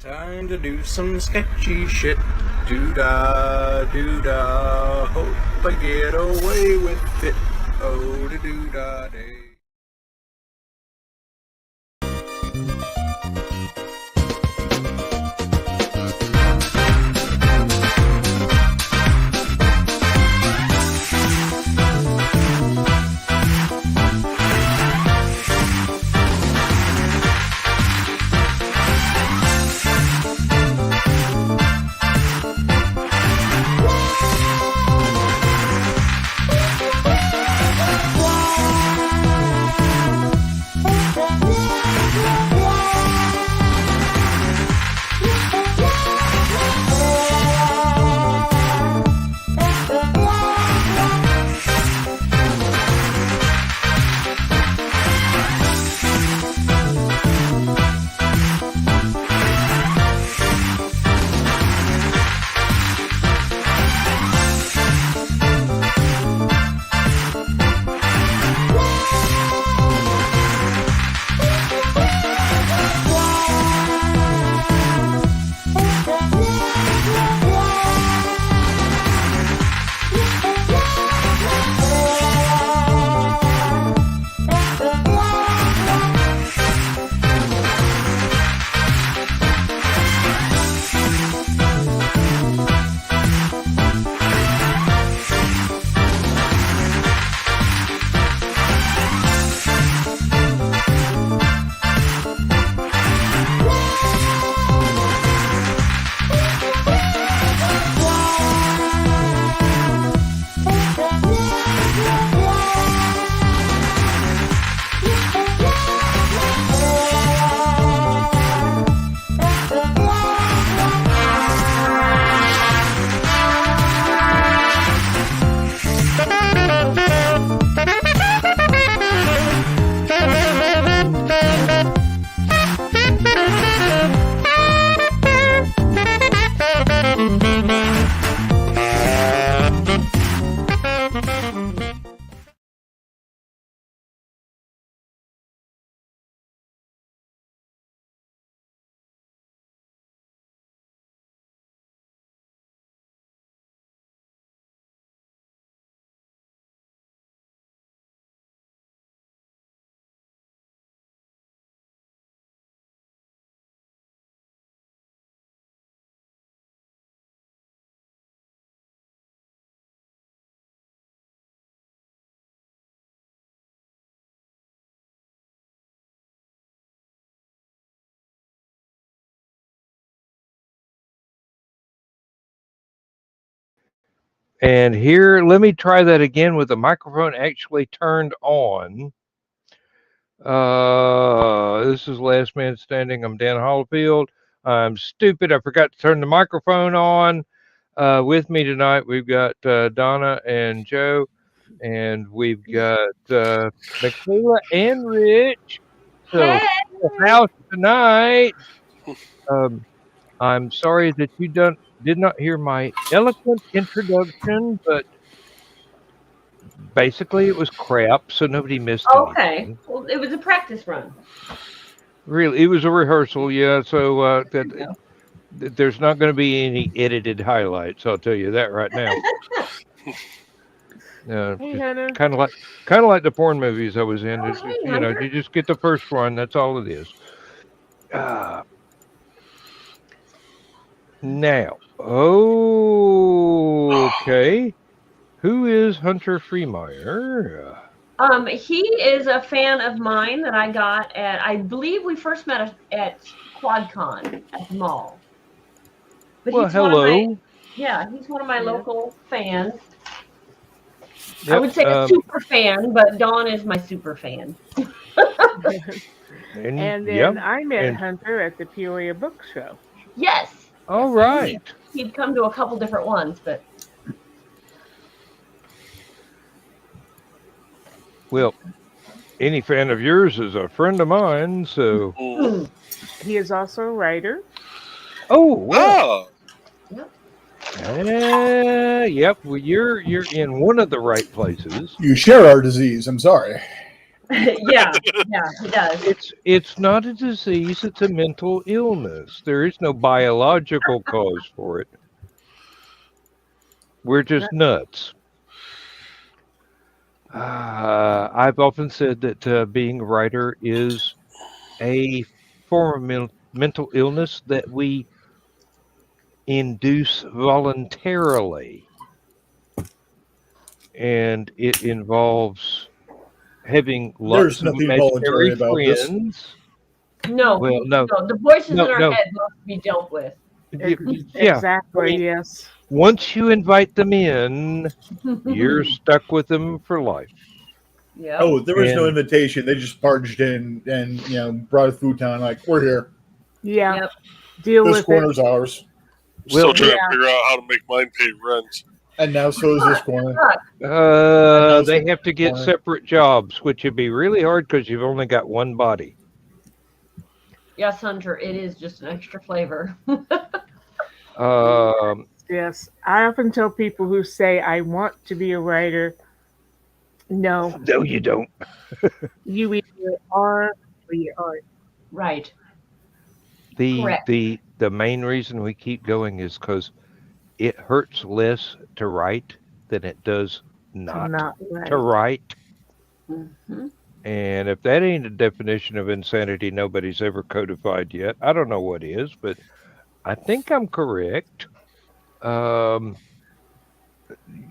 Time to do some sketchy shit. Doo-dah, doo-dah. Hope I get away with it. Oh, the doo-dah day. And here, let me try that again with the microphone actually turned on. This is Last Man Standing. I'm Dan Hollifield. I'm stupid. I forgot to turn the microphone on. With me tonight, we've got Donna and Joe, and we've got Michaela and Rich. So, the house tonight. I'm sorry that you did not hear my eloquent introduction, but basically it was crap, so nobody missed anything. Well, it was a practice run. Really, it was a rehearsal, yeah. So there's not going to be any edited highlights. I'll tell you that right now. Kind of like the porn movies I was in. You just get the first one. That's all it is. Now, okay. Who is Hunter Freemeyer? He is a fan of mine that I got at, I believe we first met at QuadCon at the mall. But well, hello. He's one of my local fans. Yep, I would say a super fan, but Dawn is my super fan. and then I met Hunter at the Peoria Book Show. Yes. All right. He'd come to a couple different ones, but. Well, any fan of yours is a friend of mine, so. He is also a writer. Oh, wow. Yep. Well, you're in one of the right places. You share our disease. I'm sorry. Yeah, he does. It's not a disease, it's a mental illness. There is no biological cause for it. We're just nuts. I've often said that being a writer is a form of mental illness that we induce voluntarily. And it involves having There's lots of nothing imaginary voluntary about this. friends. No, Well, no, the voices no, in our no. head must be dealt with. Yeah. Exactly, I mean, yes. once you invite them in, you're stuck with them for life. Yeah. Oh, there was no And- invitation. They just barged in and brought a futon. Like, we're here. Yeah. Yep. Deal This with corner's ours, Well, Still trying yeah. to figure out how to make mine pay rent. and now so is this corner. they have to get Corner. separate jobs, which would be really hard because you've only got one body. Yes, Hunter, it is just an extra flavor. Um, Yes. I often tell people who say, I want to be a writer, no, no, you don't. you either are or you aren't. Right. The Correct. the the main reason we keep going is because it hurts less to write than it does not Not right. to write. Hmm. And if that ain't a definition of insanity nobody's ever codified yet, I don't know what is, but I think I'm correct.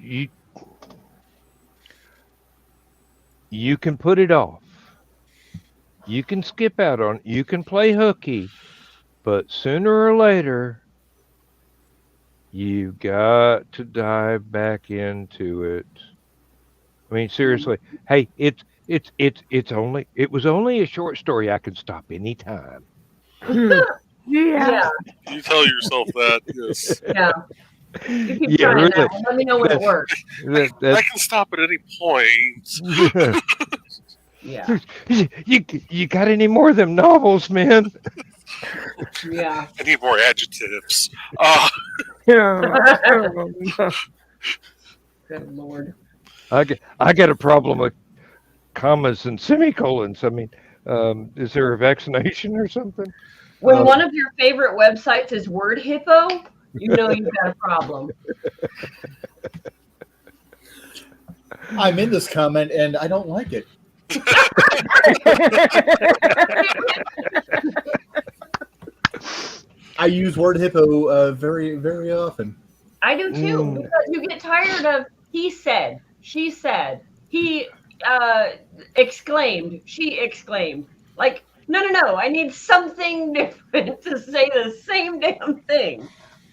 You you can put it off. You can skip out on. You can play hooky, but sooner or later, you got to dive back into it. I mean, seriously. Hey, it was only a short story. I could stop anytime. Yeah. Yeah. You tell yourself that, yes. Yeah. You keep Yeah, trying really. that. Let me know when it works. That, I can stop at any point. Yeah. you got any more of them novels, man? Yeah. I need more adjectives. Yeah. Good Lord. I got a problem with commas and semicolons. I mean, is there a vaccination or something? When one of your favorite websites is Word Hippo, you know you've got a problem. I'm in this comment and I don't like it. I use word hippo very, very often. I do too, because you get tired of he said, she said, he exclaimed, she exclaimed. Like, no, I need something different to say the same damn thing.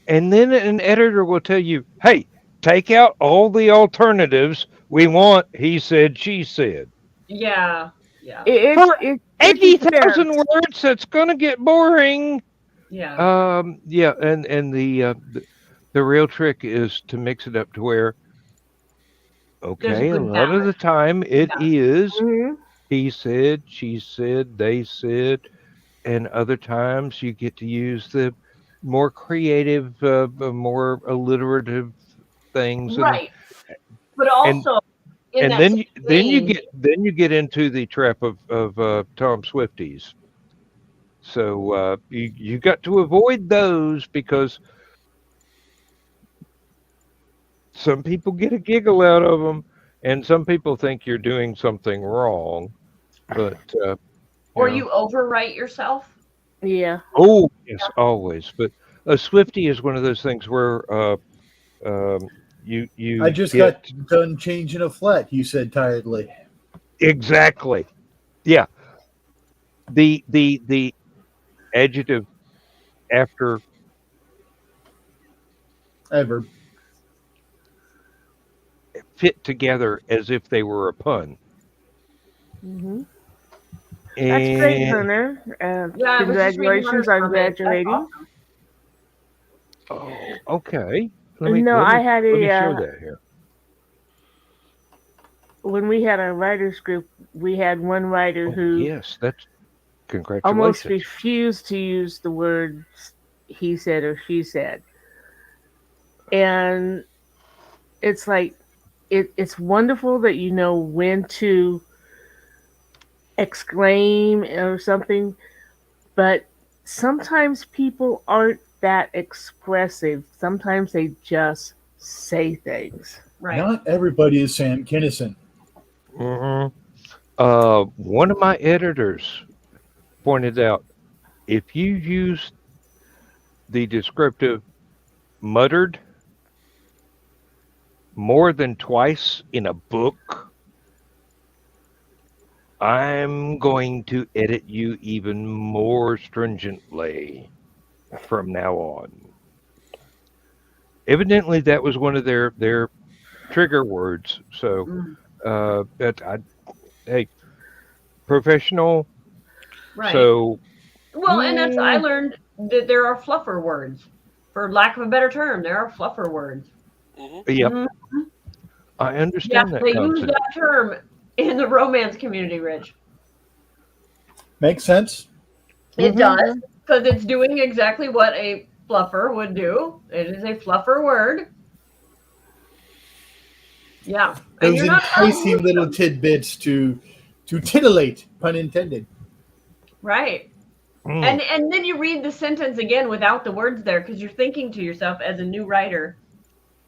And then an editor will tell you, hey, take out all the alternatives. We want he said, she said. Yeah. Yeah. It 80,000 words, that's going to get boring. Yeah. Yeah, and the real trick is to mix it up to where, okay, a good lot of the balance. time it is Mhm. he said, she said, they said, and other times you get to use the more creative, more alliterative things, Right. But also in and that then same you get into the trap of Tom Swifties. So you got to avoid those because some people get a giggle out of them, and some people think you're doing something wrong. But or know. you overwrite yourself. Yeah. Oh yes, always. But a Swiftie is one of those things where you I just got done changing a flat, you said tiredly. exactly. Yeah. The adjective after Ever. fit together as if they were a pun. Hmm. That's great, And Hunter. Yeah, I was just reading Congratulations Hunter's on comment. That's graduating. awesome. oh, okay. I had let me a show that here. when we had a writers group, we had one writer Oh, who yes, that's almost congratulations. refused to use the words he said or she said. And it's like it's wonderful that you know when to exclaim or something, but sometimes people aren't that expressive. Sometimes they just say things. Right. Not everybody is Sam Kinison. Mm-hmm. One of my editors pointed out if you use the descriptive muttered more than twice in a book, I'm going to edit you even more stringently from now on. Evidently, that was one of their trigger words. So, Mm, hey, professional. right. So, Well, and that's I learned that there are fluffer words. For lack of a better term, there are fluffer words. hmm yep, Mhm. I Yes, understand that they use concept. that term in the romance community, Rich. Makes sense. It Mhm. does, because it's doing exactly what a fluffer would do. It is a fluffer word. Yeah. And Those you're not allowed to enticing use little them. tidbits to titillate, pun intended. Right. Mm. And then you read the sentence again without the words there because you're thinking to yourself as a new writer,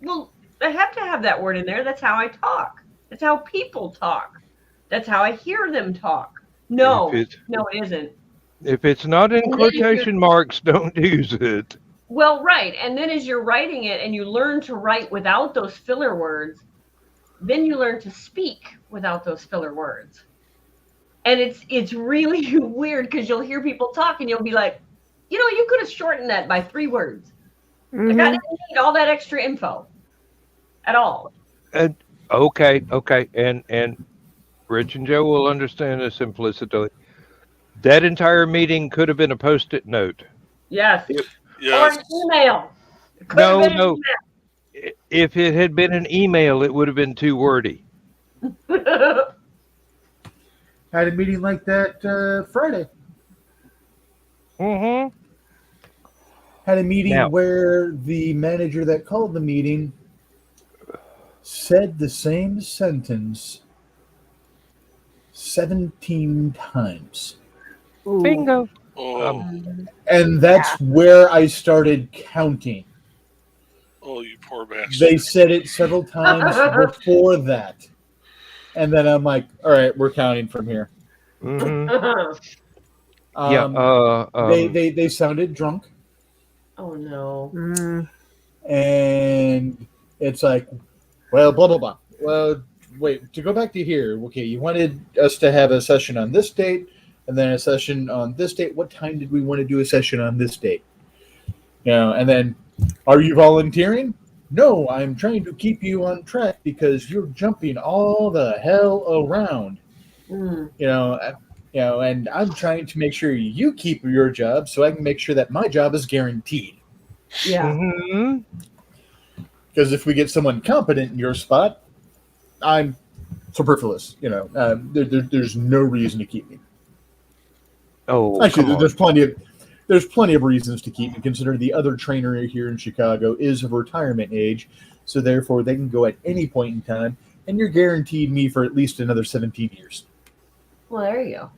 well, I have to have that word in there. That's how I talk. That's how people talk. That's how I hear them talk. If No, it no, it isn't. if it's not in And then if you're quotation marks, don't use it. well, right. And then as you're writing it and you learn to write without those filler words, then you learn to speak without those filler words. And it's really weird because you'll hear people talk and you'll be like, you could have shortened that by 3 words. Like I Hmm. didn't need all that extra info at all. And okay, and Rich and Joe will understand the simplicity. That entire meeting could have been a post-it note. Yes. It- Or Yes. an email. It could have no, been no. If it had been an email, it would have been too wordy. an email. Had a meeting like that Friday. Mm-hmm. Had a meeting Now, where the manager that called the meeting said the same sentence 17 times. Ooh. bingo. Oh, And that's where I started counting. oh, you poor bastard. They said it several times before that. And then I'm like, all right, we're counting from here. Mm-hmm. Yeah. They sounded drunk. Oh no. Mm. And it's like, well, blah, blah, blah. Well, wait, to go back to here, okay, you wanted us to have a session on this date and then a session on this date. What time did we want to do a session on this date? And then, are you volunteering? No, I'm trying to keep you on track because you're jumping all the hell around. Mm. And I'm trying to make sure you keep your job so I can make sure that my job is guaranteed. Yeah. Mm-hmm. Because if we get someone competent in your spot, I'm superfluous. There's no reason to keep me. Oh, Actually, come on. there's plenty of reasons to keep me. Considering the other trainer here in Chicago is of retirement age, so therefore they can go at any point in time, and you're guaranteed me for at least another 17 years. Well, there you go.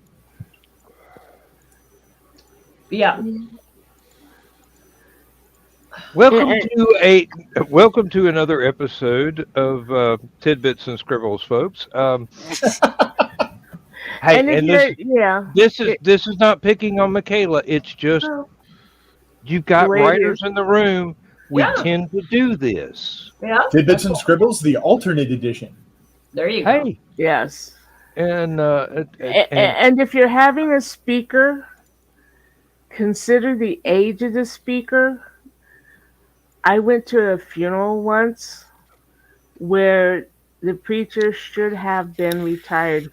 Yeah. Welcome to another episode of Tidbits and Scribbles, folks. Hey, And if and you're, this is not picking on Michaela. It's just Well, you've got The way it writers in the room. We Yeah. tend to do this. yeah. Tidbits and Scribbles, the alternate edition. There you go. Hey, yes. and And if you're having a speaker, consider the age of the speaker. I went to a funeral once where the preacher should have been retired.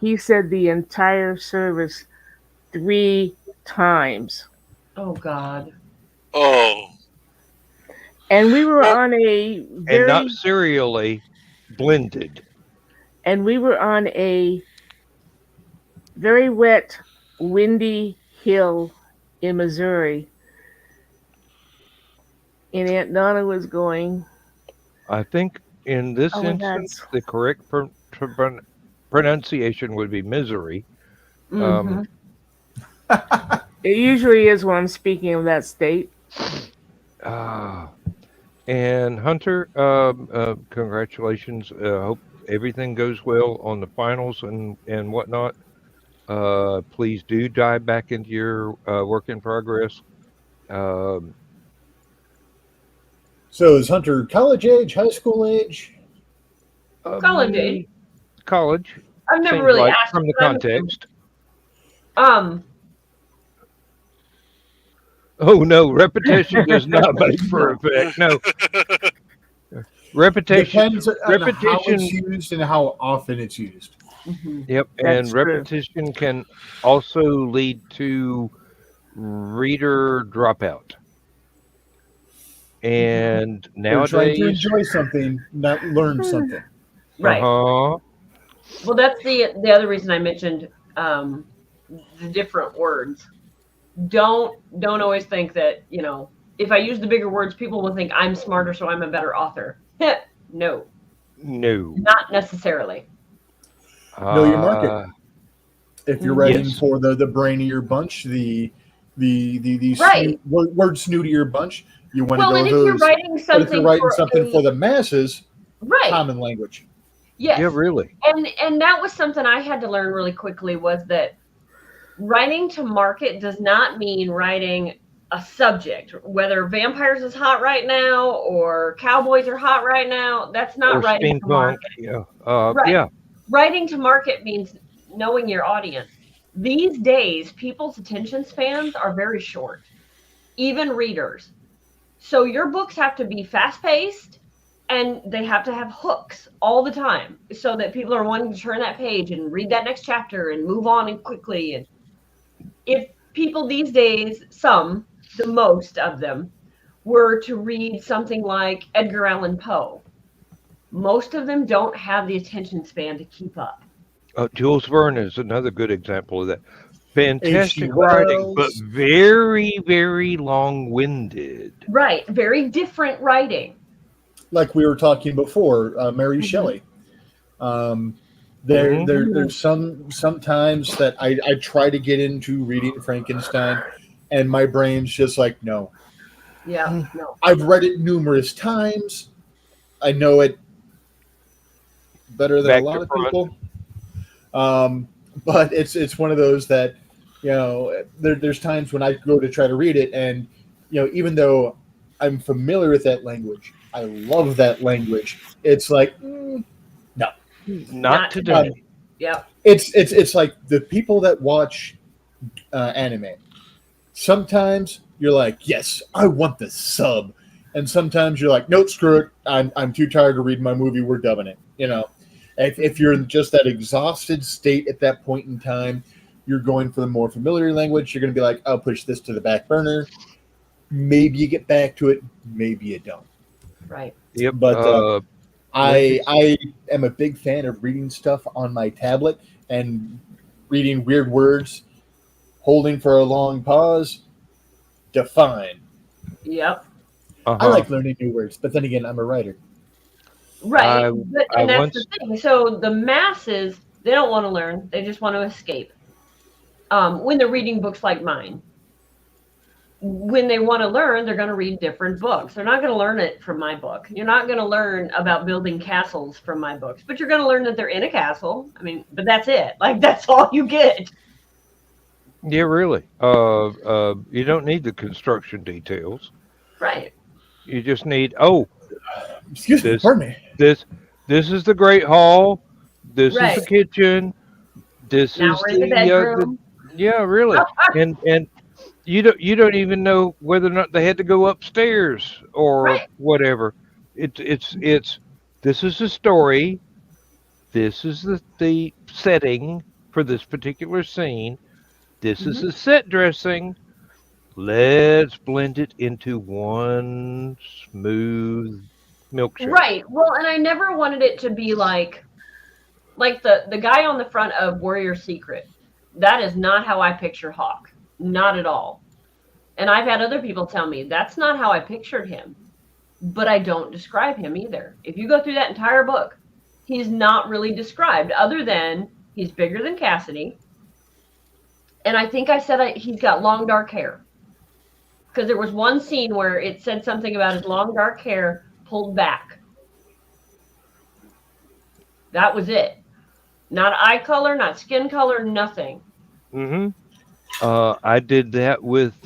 He said the entire service 3 times. Oh God. Oh, And we were Well- on a and very not serially blended. very wet, windy hill in Missouri. And Aunt Donna was going, I think in this Oh my instance, God. the correct pronunciation would be misery. Mm-hmm. It usually is when I'm speaking of that state. And Hunter, congratulations. Hope everything goes well on the finals and whatnot. Please do dive back into your work in progress. Um, So is Hunter college age, high school age? College age. College. I've never Seems really like asked from the but I'm- context. Um, Oh no, repetition does not make for effect. No, repetition. Depends on how Repetition. it's used and how often it's used. mhm. Yep, That's and true. repetition can also lead to reader dropout. And They're trying to nowadays, enjoy something, not learn something. Right. uh-huh. Well, that's the other reason I mentioned the different words. Don't always think that, if I use the bigger words, people will think I'm smarter, so I'm a better author. No, No. not necessarily. Know your market. If you're writing Yes. for the brainier bunch, the Right. word snootier bunch, you want Well, to and go if you're those. writing But if something you're writing for something for the masses, right, common language. yes, Yeah, really. and that was something I had to learn really quickly, was that writing to market does not mean writing a subject, whether vampires is hot right now or cowboys are hot right now. That's not Or writing to steampunk. market. Yeah. Right. Yeah. Writing to market means knowing your audience. These days, people's attention spans are very short, even readers. So your books have to be fast-paced, and they have to have hooks all the time so that people are wanting to turn that page and read that next chapter and move on and quickly. And if people these days, the most of them, were to read something like Edgar Allan Poe, most of them don't have the attention span to keep up. Jules Verne is another good example of that. Fantastic H.G. writing, but Wells. very, very long-winded. Right. Very different writing. Like we were talking before, Mary Shelley. There's sometimes that I try to get into reading Frankenstein, and my brain's just like, no. Yeah. No. I've read it numerous times. I know it better than Back a lot to of front. people. But it's one of those that, there's times when I go to try to read it, and even though I'm familiar with that language, I love that language. It's like, no. Not today. Yep. It's like the people that watch anime. Sometimes you're like, yes, I want the sub, and sometimes you're like, nope, screw it. I'm too tired to read my movie. We're dubbing it. If you're in just that exhausted state at that point in time, you're going for the more familiar language. You're going to be like, I'll push this to the back burner. Maybe you get back to it. Maybe you don't. Right. Yep. But I am a big fan of reading stuff on my tablet and reading weird words, holding for a long pause, define. Yep. I like learning new words, but then again, I'm a writer. Right. And that's once- the thing. So the masses, they don't want to learn. They just want to escape. When they're reading books like mine. When they want to learn, they're going to read different books. They're not going to learn it from my book. You're not going to learn about building castles from my books, but you're going to learn that they're in a castle. I mean, but that's it. Like, that's all you get. Yeah, really. You don't need the construction details. Right. You just need Excuse me, pardon me. this is the great hall. This Right. is the kitchen. This Now is we're in the bedroom. yeah, really. and you don't even know whether or not they had to go upstairs or Right. whatever. It's this is the story. This is the setting for this particular scene. This is the set dressing. Let's blend it into one smooth milkshake. Right. Well, and I never wanted it to be like the guy on the front of Warrior Secret. That is not how I picture Hawk. Not at all. And I've had other people tell me that's not how I pictured him. But I don't describe him either. If you go through that entire book, he's not really described other than he's bigger than Cassidy. And I think I said he's got long dark hair. Because there was one scene where it said something about his long dark hair pulled back. That was it. Not eye color, not skin color, nothing. Mm-hmm. I did that with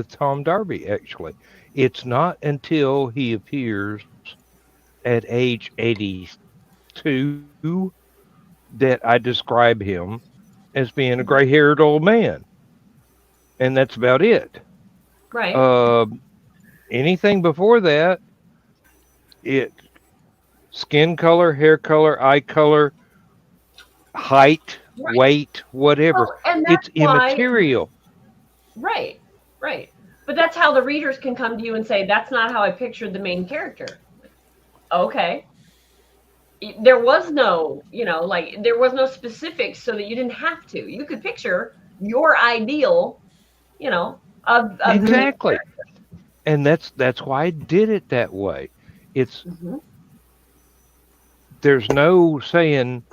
Tom Darby, actually. It's not until he appears at age 82 that I describe him as being a gray-haired old man. And that's about it. Right. Anything before that, skin color, hair color, eye color, height, Right. weight, whatever. Well, and that's It's immaterial. Right. But that's how the readers can come to you and say, that's not how I pictured the main character. Okay. There was no, there was no specifics so that you didn't have to. You could picture your ideal, of Exactly. And that's why I did it that way. It's there's no saying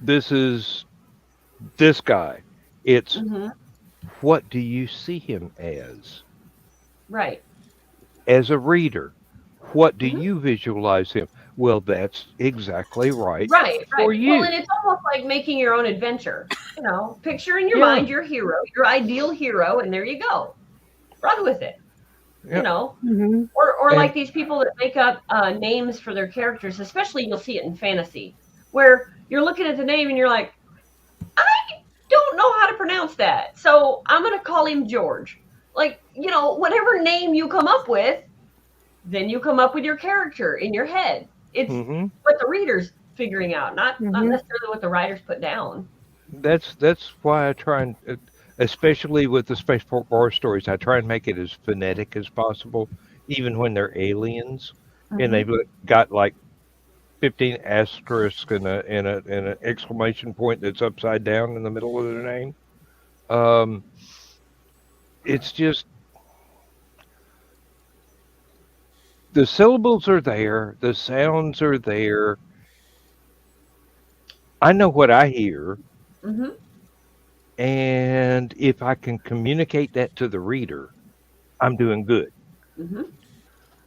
this is this guy. It's what do you see him as? Right. As a reader, what do you visualize him? Well, that's exactly right. For you. Well, and it's almost like making your own adventure. Picture in your mind your hero, your ideal hero, and there you go. Run with it. Or like these people that make up names for their characters, especially you'll see it in fantasy, where you're looking at the name and you're like, I don't know how to pronounce that, so I'm going to call him George. Like, whatever name you come up with, then you come up with your character in your head. It's what the reader's figuring out, not necessarily what the writers put down. That's why I try and, especially with the Space War stories, I try and make it as phonetic as possible, even when they're aliens, and they've got like 15 asterisks and an exclamation point that's upside down in the middle of their name. It's just the syllables are there, the sounds are there. I know what I hear. And if I can communicate that to the reader, I'm doing good.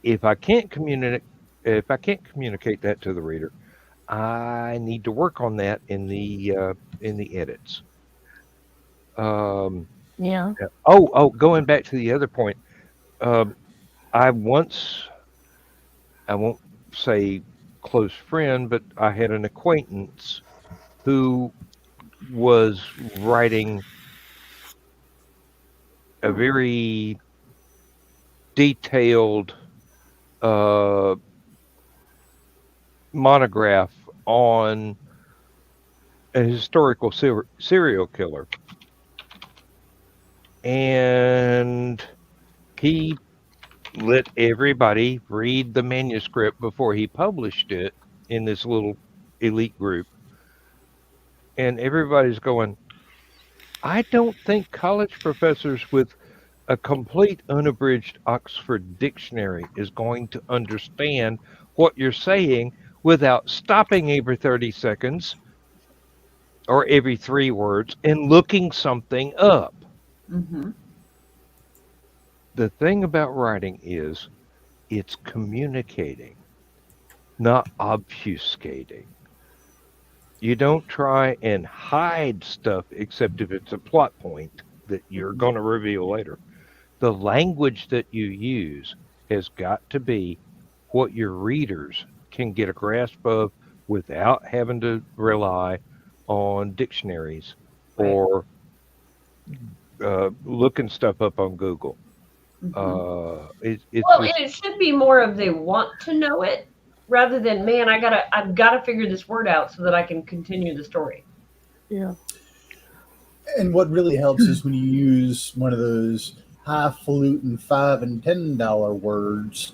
If I can't communicate that to the reader, I need to work on that in the edits. Yeah. Going back to the other point, I won't say close friend, but I had an acquaintance who was writing a very detailed monograph on a historical serial killer. And he let everybody read the manuscript before he published it in this little elite group. And everybody's going, I don't think college professors with a complete unabridged Oxford dictionary is going to understand what you're saying without stopping every 30 seconds or every 3 words and looking something up. The thing about writing is it's communicating, not obfuscating. You don't try and hide stuff except if it's a plot point that you're going to reveal later. The language that you use has got to be what your readers can get a grasp of without having to rely on dictionaries or looking stuff up on Google. It should be more of they want to know it rather than, man, I've got to figure this word out so that I can continue the story. Yeah. And what really helps is when you use one of those highfalutin $5 and $10 words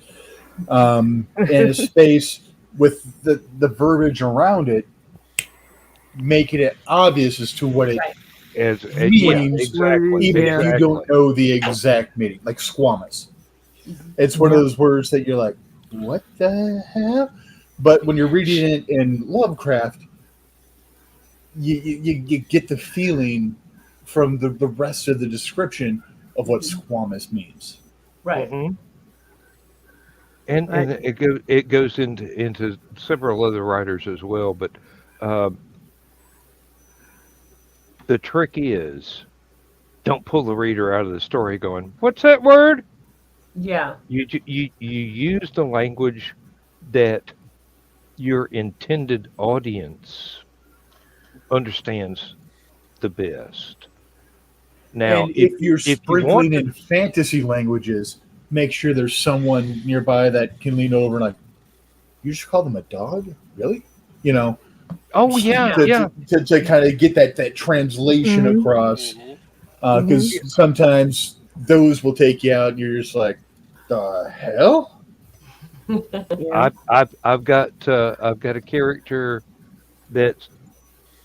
in a space with the verbiage around it, making it obvious as to what it means, exactly, even if you don't know the exact meaning, like squamous. It's one of those words that you're like, what the hell? But when you're reading it in Lovecraft, you get the feeling from the rest of the description of what squamous means. Right. Mm-hmm. And Right. it goes into several other writers as well. But the trick is, don't pull the reader out of the story going, "What's that word?" Yeah. You use the language that your intended audience understands the best. Now, And if you're if you want sprinkling in fantasy languages, make sure there's someone nearby that can lean over and like, you just call them a dog? Really? You know, oh yeah, to, yeah, to kind of get that translation Mhm. across. Mhm. Because sometimes those will take you out and you're just like, the hell? Yeah. I've got a character that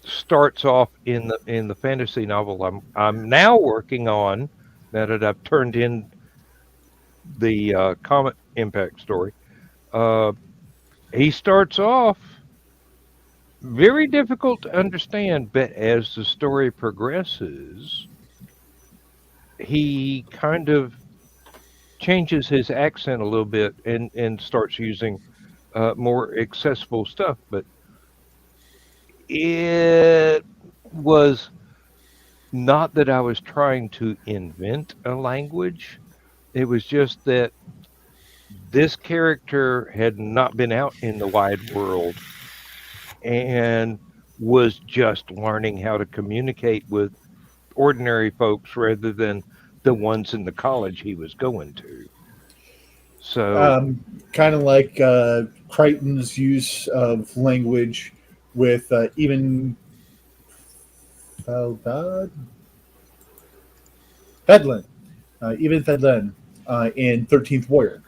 starts off in the fantasy novel I'm now working on, now that I've turned in the Comet Impact story. Uh, he starts off very difficult to understand, but as the story progresses, he kind of changes his accent a little bit and starts using more accessible stuff. But it was not that I was trying to invent a language. It was just that this character had not been out in the wide world and was just learning how to communicate with ordinary folks rather than the ones in the college he was going to. So, Kind of like Crichton's use of language with even Feldad? Fedlin. Even Fedlin in 13th Warrior.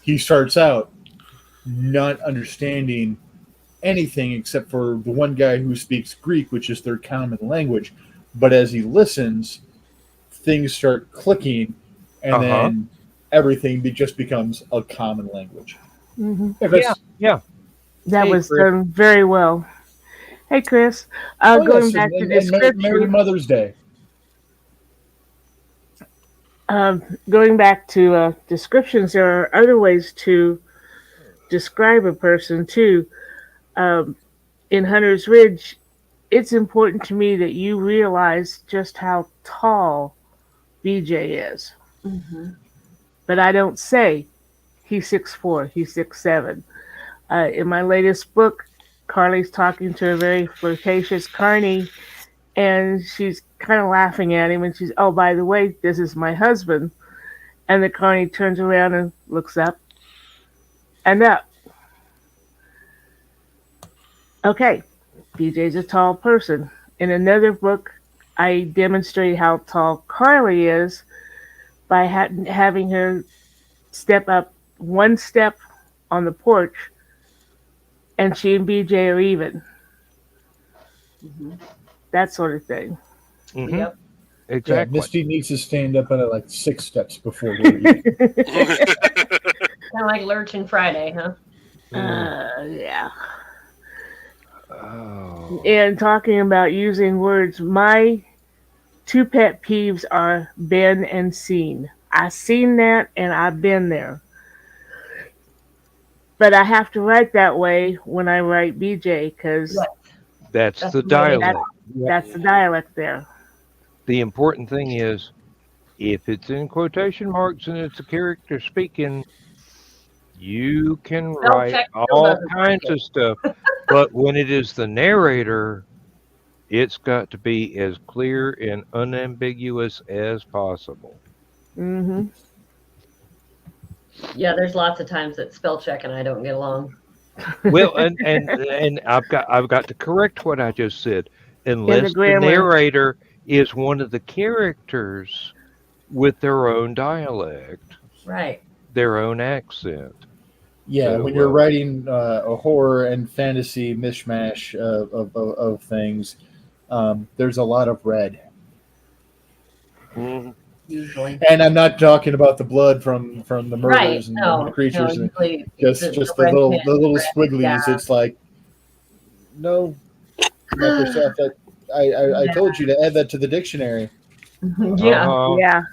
He starts out not understanding anything except for the one guy who speaks Greek, which is their common language. But as he listens, things start clicking, and uh-huh. then everything just becomes a common language. Mhm. Hey, Yeah, Chris. yeah. That Hey, was Chris. done very well. Hey, Chris. Oh, Going yes, back to and Merry description. Mother's Day. Going back to descriptions, there are other ways to describe a person too. Um, in Hunter's Ridge, it's important to me that you realize just how tall BJ is. Mm-hmm. But I don't say he's 6'4", he's 6'7". In my latest book, Carly's talking to a very flirtatious Carney, and she's kind of laughing at him, and she's, oh, by the way, this is my husband. And the Carney turns around and looks up and up. Okay, BJ's a tall person. In another book, I demonstrate how tall Carly is by having her step up one step on the porch, and she and BJ are even. Mm-hmm. That sort of thing. Mm-hmm. Yep. Yeah, Exactly. Misty needs to stand up at like 6 steps before we're eating. Kind of like Lurchin Friday, huh? Yeah. Oh. And talking about using words, my two pet peeves are been and seen. I seen that and I've been there. But I have to write that way when I write BJ because Right. That's That's the the way they dialect. that's the dialect there. The important thing is, if it's in quotation marks and it's a character speaking, you can Spell write check still all doesn't like kinds it. of stuff. But when it is the narrator, it's got to be as clear and unambiguous as possible. Hmm. Yeah, there's lots of times that spell check and I don't get along. Well, and I've got to correct what I just said. In the Unless the grammar. narrator is one of the characters with their own dialect, Right. their own accent. Yeah, when you're So, writing a horror and fantasy mishmash of things, there's a lot of red. mhm. usually. And I'm not talking about the blood from the murders and the creatures, and usually just the red little pen, red, squigglies. yeah. It's like, no, Microsoft. I told you to add that to the dictionary. Yeah. Uh-huh. Yeah.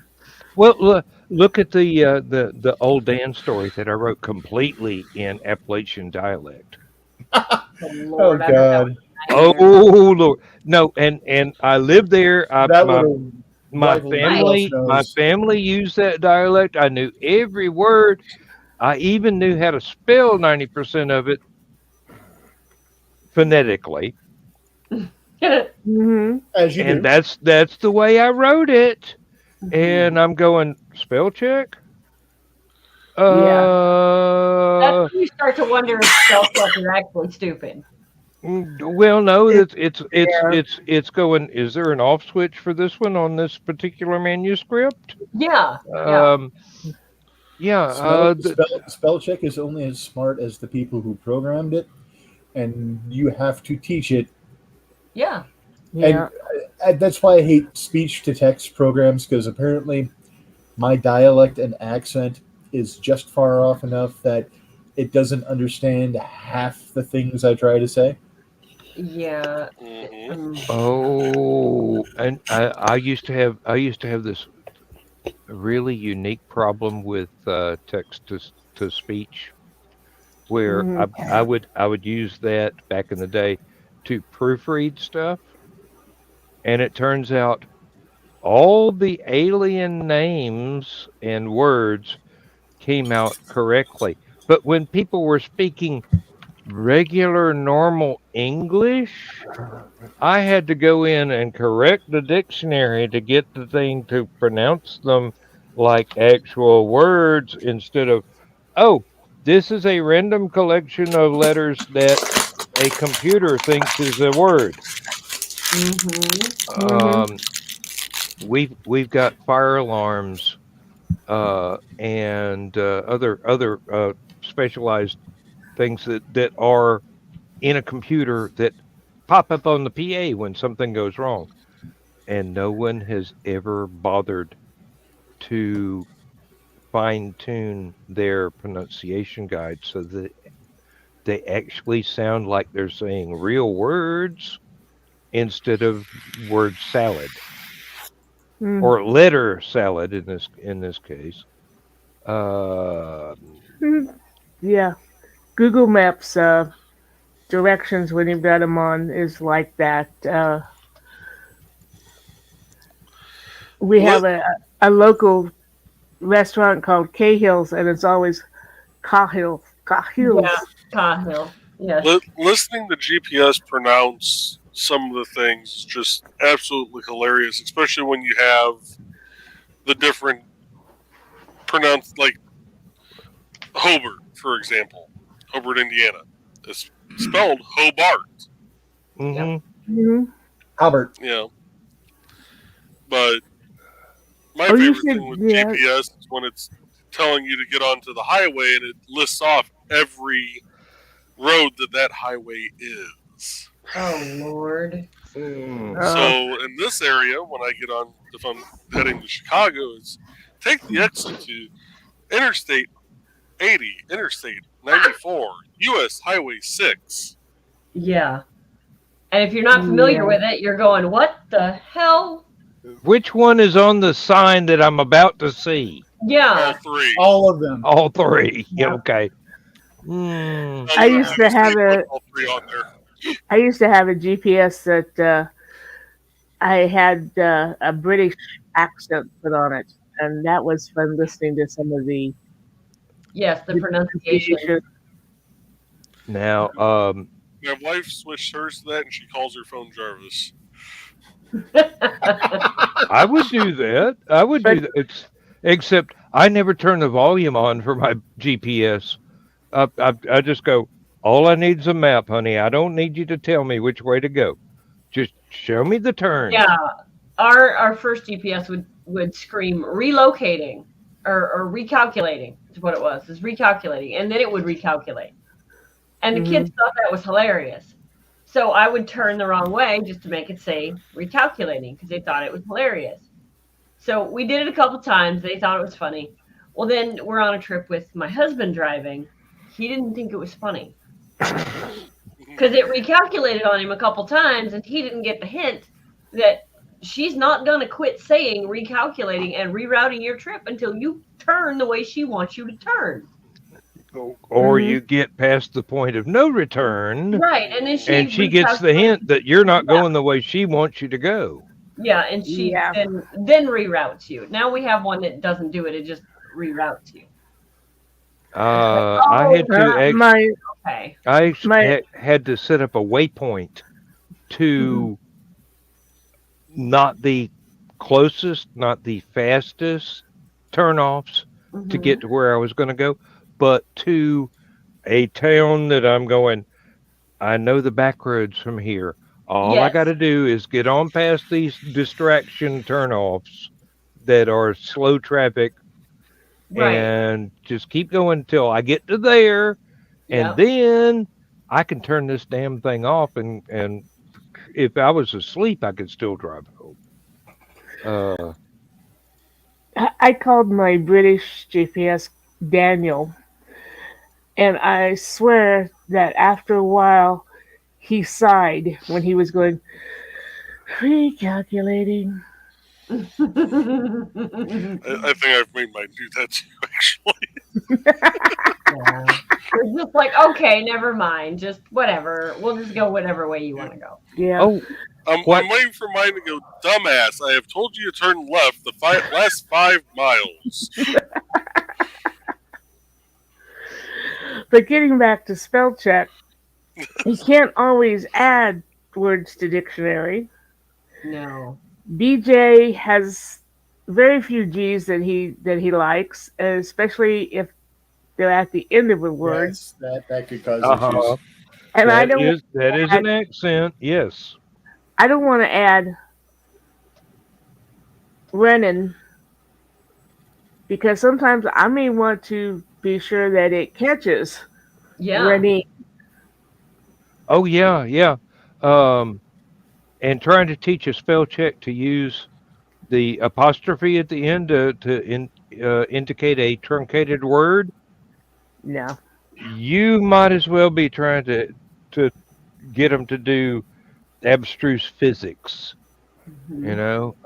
Well, look at the old Dan story that I wrote completely in Appalachian dialect. Oh, Oh Lord, I bet that was God, a Oh nightmare. Lord, no, and I lived there. that would have My rivaled who else knows. family used that dialect. I knew every word. I even knew how to spell 90% of it phonetically, Hmm. As you and do. that's the way I wrote it. And I'm going spell check. Yeah. That's Uh, when you start to wonder if spell check is actually stupid. well, no, It- yeah. it's going. Is there an off switch for this one on this particular manuscript? Yeah. Yeah. Um, yeah. Spell check is only as smart as the people who programmed it, and you have to teach it. Yeah. Yeah. And that's why I hate speech to text programs, because apparently my dialect and accent is just far off enough that it doesn't understand half the things I try to say. Yeah. Mm-hmm. Oh, and I used to have this really unique problem with text to speech, where Mhm. I would use that back in the day to proofread stuff, and it turns out all the alien names and words came out correctly. But when people were speaking regular, normal English, I had to go in and correct the dictionary to get the thing to pronounce them like actual words instead of, oh, this is a random collection of letters that a computer thinks is a word. Mm-hmm. Mhm. Um, we've got fire alarms and other specialized things that are in a computer that pop up on the PA when something goes wrong, and no one has ever bothered to fine tune their pronunciation guide so that they actually sound like they're saying real words instead of word salad Mm. or letter salad in this case. Uh, Mhm. Yeah. Google Maps directions when you've got them on is like that. We have Let a local restaurant called Cahill's, and it's always Cahill. Cahill's. Yeah. Cahill. Yes. listening to GPS pronounce some of the things is just absolutely hilarious, especially when you have the different pronounced, like Hobart, for example. Hobart, Indiana. It's spelled Hobart, mhm. Mhm. Albert, you know. But my Oh, you favorite should. thing with Yeah. GPS is when it's telling you to get onto the highway and it lists off every road that highway is. Oh, Lord. Mm. So in this area, when I get on, if I'm heading to Chicago, it's take the exit to Interstate 80, Interstate 94, U.S. Highway 6. Yeah. And if you're not familiar Yeah. with it, you're going, what the hell? Which one is on the sign that I'm about to see? All Yeah. three. all of them. All three. Yeah, Yeah. okay. Mm. Well, I you don't used have to to say have put a. all three on there. I used to have a GPS that I had a British accent put on it, and that was fun listening to some of the Yes, the pronunciation. pronunciation. Now, My wife switched hers to that, and she calls her phone Jarvis. I would do that. I would But do that. Except I never turn the volume on for my GPS. I just go, all I need is a map, honey. I don't need you to tell me which way to go. Just show me the turns. Yeah. Our first GPS would scream relocating or recalculating is what it was. It's recalculating. And then it would recalculate. And the kids thought that was hilarious. So I would turn the wrong way just to make it say recalculating because they thought it was hilarious. So we did it a couple times. They thought it was funny. Well, then we're on a trip with my husband driving. He didn't think it was funny because it recalculated on him a couple times, and he didn't get the hint that she's not going to quit saying recalculating and rerouting your trip until you turn the way she wants you to turn. Or you get past the point of no return, Right, and then she gets the hint that you're not going the way she wants you to go. Yeah, and she then reroutes you. Now we have one that doesn't do it; it just reroutes you. I had to had to set up a waypoint to not the closest, not the fastest turnoffs to get to where I was going to go, but to a town that I'm going. I know the back roads from here. All I got to do is get on past these distraction turnoffs that are slow traffic, and just keep going until I get to there, and then I can turn this damn thing off. And if I was asleep, I could still drive home. I called my British GPS Daniel, and I swear that after a while, he sighed when he was going, recalculating. I think I've made mine do that too, actually. It's just like, okay, never mind. Just whatever. We'll just go whatever way you want to go. Yeah. Oh, I'm waiting for mine to go, dumbass. I have told you to turn left the last 5 miles. But getting back to spell check, you can't always add words to dictionary. No. BJ has very few G's that he likes, especially if they're at the end of a word. Yes, that could cause issues. And that is an accent. Yes. I don't want to add Renan because sometimes I may want to be sure that it catches. Renan. Oh yeah. And trying to teach a spell check to use the apostrophe at the end to indicate a truncated word. No. You might as well be trying to get them to do abstruse physics. You know,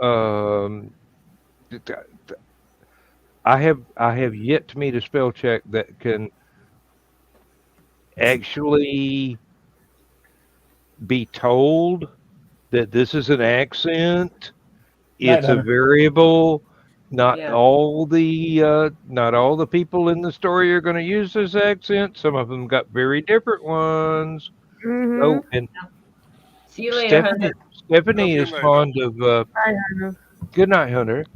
I have yet to meet a spell check that can actually be told that this is an accent. It's a variable. Not all the people in the story are going to use this accent. Some of them got very different ones. Oh, and see you later, Hunter. Stephanie is fond of. Hi, Hunter. Good night, Hunter.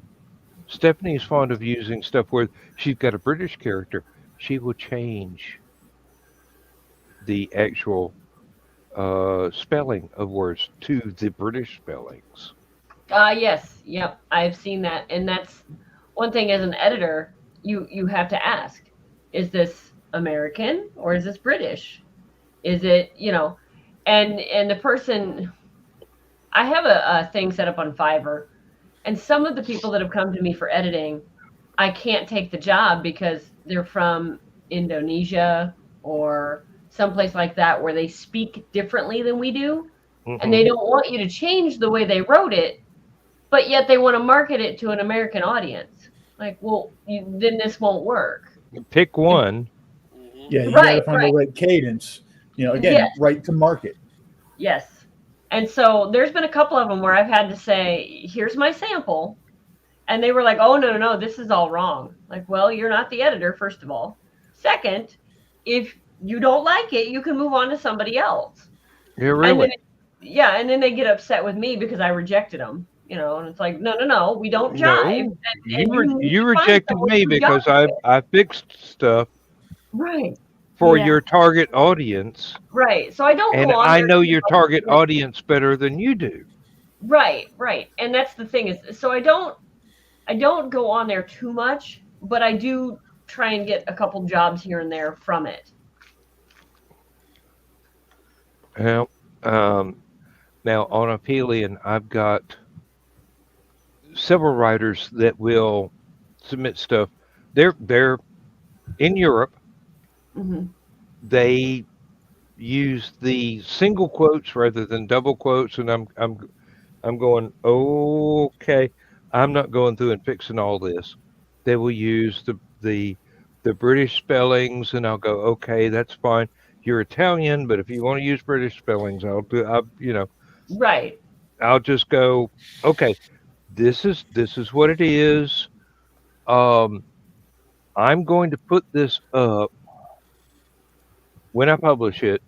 Stephanie is fond of using stuff where she's got a British character. She will change the actual spelling of words to the British spellings. Yes. Yep. I've seen that. And that's one thing as an editor, you have to ask, is this American or is this British? Is it, and the person, I have a thing set up on Fiverr, and some of the people that have come to me for editing, I can't take the job because they're from Indonesia or someplace like that where they speak differently than we do. And they don't want you to change the way they wrote it, but yet they want to market it to an American audience. Like, well, then this won't work. Pick one. Yeah, you gotta find the right cadence. Again, right to market. Yes. And so there's been a couple of them where I've had to say, here's my sample. And they were like, oh, no, this is all wrong. Like, well, you're not the editor, first of all. Second, if you don't like it, you can move on to somebody else. Yeah, really? And then they get upset with me because I rejected them. And it's like, no, we don't jive. No, you rejected me because I fixed stuff for your target audience. Right. So I don't and go on I know your target audience better than you do. Right. And that's the thing is, so I don't go on there too much, but I do try and get a couple jobs here and there from it. Well, now on Aphelion, I've got several writers that will submit stuff. They're in Europe. Hmm. They use the single quotes rather than double quotes, and I'm going, okay, I'm not going through and fixing all this. They will use the British spellings, and I'll go, okay, that's fine. You're Italian, but if you want to use British spellings, Right. I'll just go, okay, this is what it is. Um, I'm going to put this up when I publish it,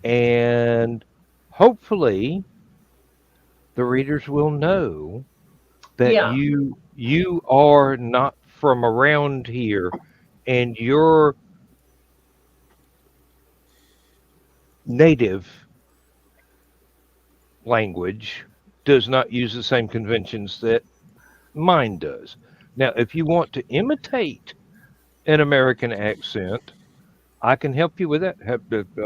and hopefully the readers will know that Yeah. you are not from around here, and your native language does not use the same conventions that mine does. Now, if you want to imitate an American accent, I can help you with that.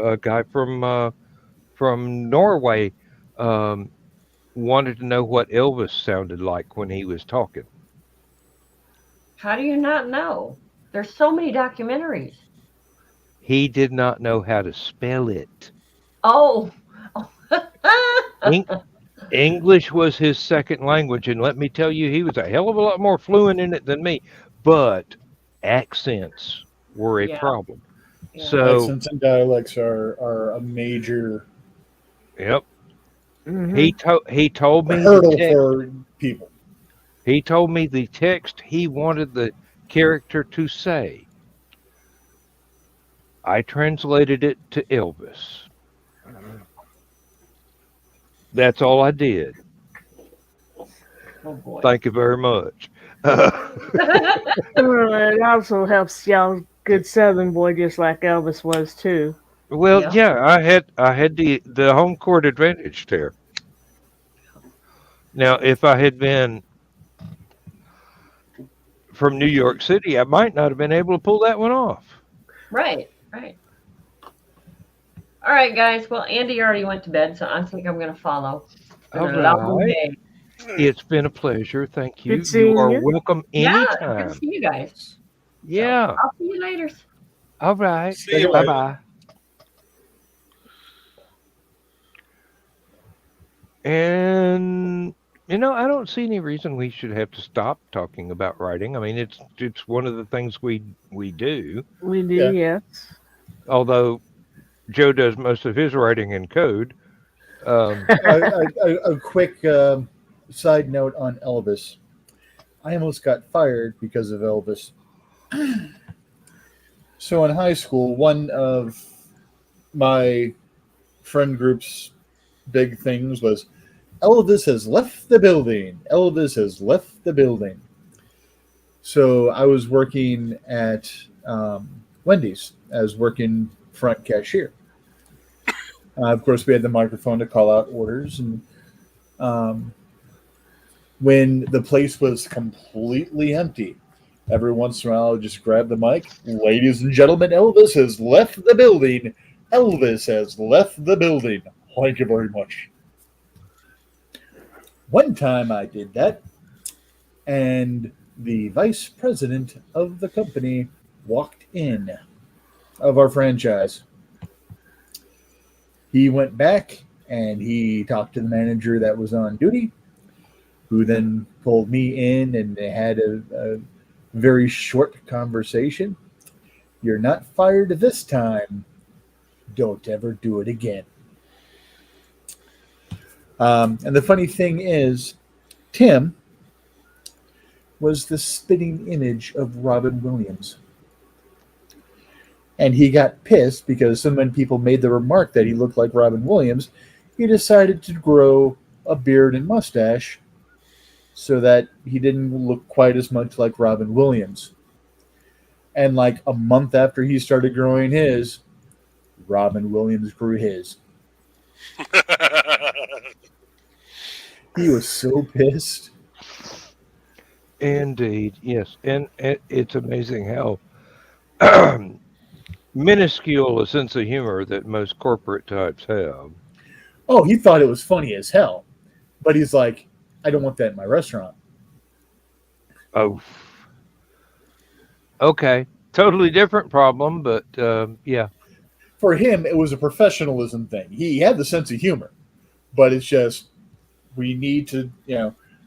A guy from Norway um, wanted to know what Elvis sounded like when he was talking. How do you not know? There's so many documentaries. He did not know how to spell it. Oh. Eng- English was his second language, and let me tell you, he was a hell of a lot more fluent in it than me. But accents were a Yeah. problem. Yeah. So, Accents and dialects are a major yep. Mhm. He told me the hurdle text. for people. He told me the text he wanted the character to say. I translated it to Elvis. That's all I did. Oh boy. Thank you very much. It also helps y'all good Southern boy, just like Elvis was too. Well, Yeah. yeah, I had the home court advantage there. Now, if I had been from New York City, I might not have been able to pull that one off. Right. Right. All right, guys. Well, Andy already went to bed, so I think I'm going to follow. It's been All a long right. day. It's been a pleasure. Thank you. Good seeing You are you. welcome Yeah, good to anytime. see you guys. Yeah. I'll see you later. All right. See you Bye later. bye. And I don't see any reason we should have to stop talking about writing. I mean, it's one of the things we do. We do, Yeah. yes. Although Joe does most of his writing in code. A quick side note on Elvis. I almost got fired because of Elvis. So in high school, one of my friend group's big things was Elvis has left the building. Elvis has left the building. So I was working at Wendy's as working front cashier. Of course, we had the microphone to call out orders, and when the place was completely empty, every once in a while, I would just grab the mic. Ladies and gentlemen, Elvis has left the building. Elvis has left the building. Thank you very much. One time I did that, and the vice president of the company walked in of our franchise. He went back and he talked to the manager that was on duty, who then pulled me in, and they had a very short conversation. You're not fired this time. Don't ever do it again. And the funny thing is, Tim was the spitting image of Robin Williams. And he got pissed because so many people made the remark that he looked like Robin Williams. He decided to grow a beard and mustache so that he didn't look quite as much like Robin Williams. And like a month after he started growing his, Robin Williams grew his. He was so pissed. Indeed, yes. And it's amazing how minuscule a sense of humor that most corporate types have. Oh, he thought it was funny as hell. But he's like, I don't want that in my restaurant. Oh, okay. Totally different problem, but yeah. For him, it was a professionalism thing. He had the sense of humor, but it's just we need to,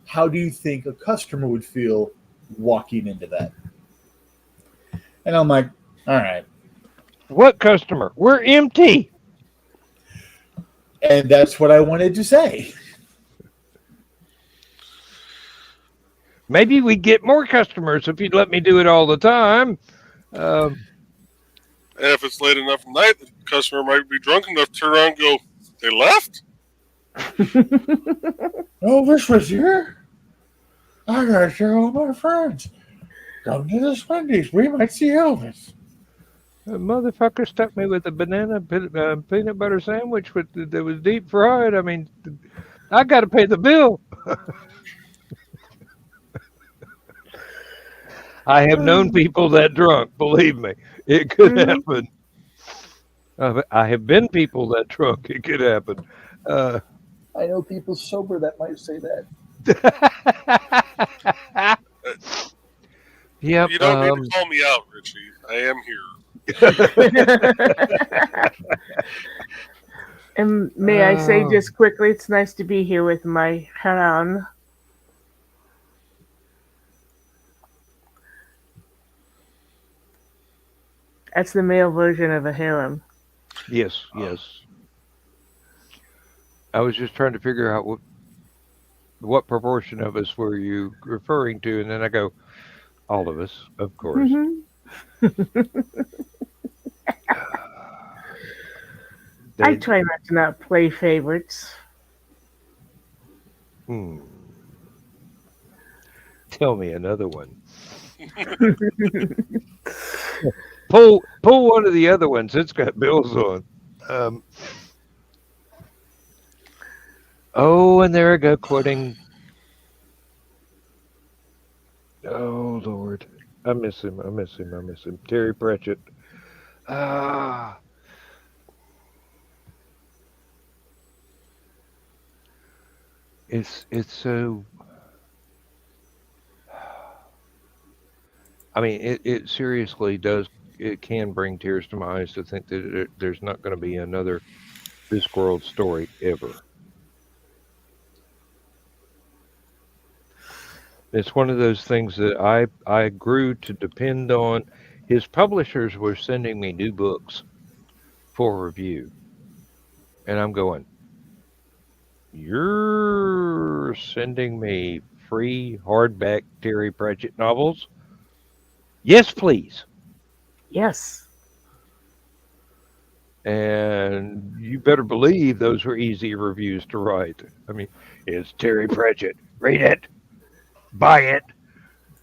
how do you think a customer would feel walking into that? And I'm like, all right. What customer? We're empty. And that's what I wanted to say. Maybe we'd get more customers if you'd let me do it all the time. And if it's late enough at night, the customer might be drunk enough to turn around and go, they left? Elvis was here. I gotta share all my friends. Come to the Wendy's. We might see Elvis. A motherfucker stuck me with a banana peanut butter sandwich that was deep fried. I mean, I got to pay the bill. I have known people that drunk. Believe me, it could happen. I have been people that drunk. It could happen. I know people sober that might say that. Yep. You don't need to call me out, Richie. I am here. And may I say just quickly, it's nice to be here with my harem. That's the male version of a harem. Yes. I was just trying to figure out what proportion of us were you referring to, and then I go, all of us, of course. I try not to not play favorites. Tell me another one. Pull one of the other ones. It's got bills on. And there I go quoting. Oh Lord, I miss him. Terry Pratchett. It's so. I mean, it seriously does. It can bring tears to my eyes to think that there's not going to be another Discworld story ever. It's one of those things that I grew to depend on. His publishers were sending me new books for review, and I'm going, you're sending me free hardback Terry Pratchett novels? Yes, please. Yes. And you better believe those were easy reviews to write. I mean, it's Terry Pratchett. Read it. Buy it.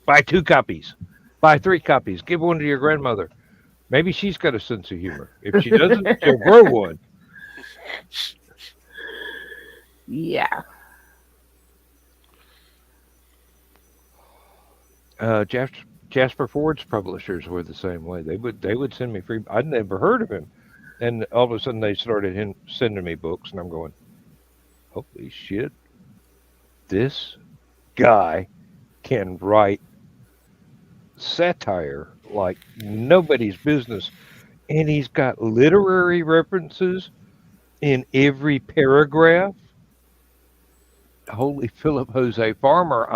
Buy 2 copies. Buy 3 copies. Give one to your grandmother. Maybe she's got a sense of humor. If she doesn't, she'll grow one. Yeah. Jasper Ford's publishers were the same way. They would send me free. I'd never heard of him, and all of a sudden they started sending me books, and I'm going, holy shit! This guy can write satire like nobody's business, and he's got literary references in every paragraph. Holy Philip Jose Farmer!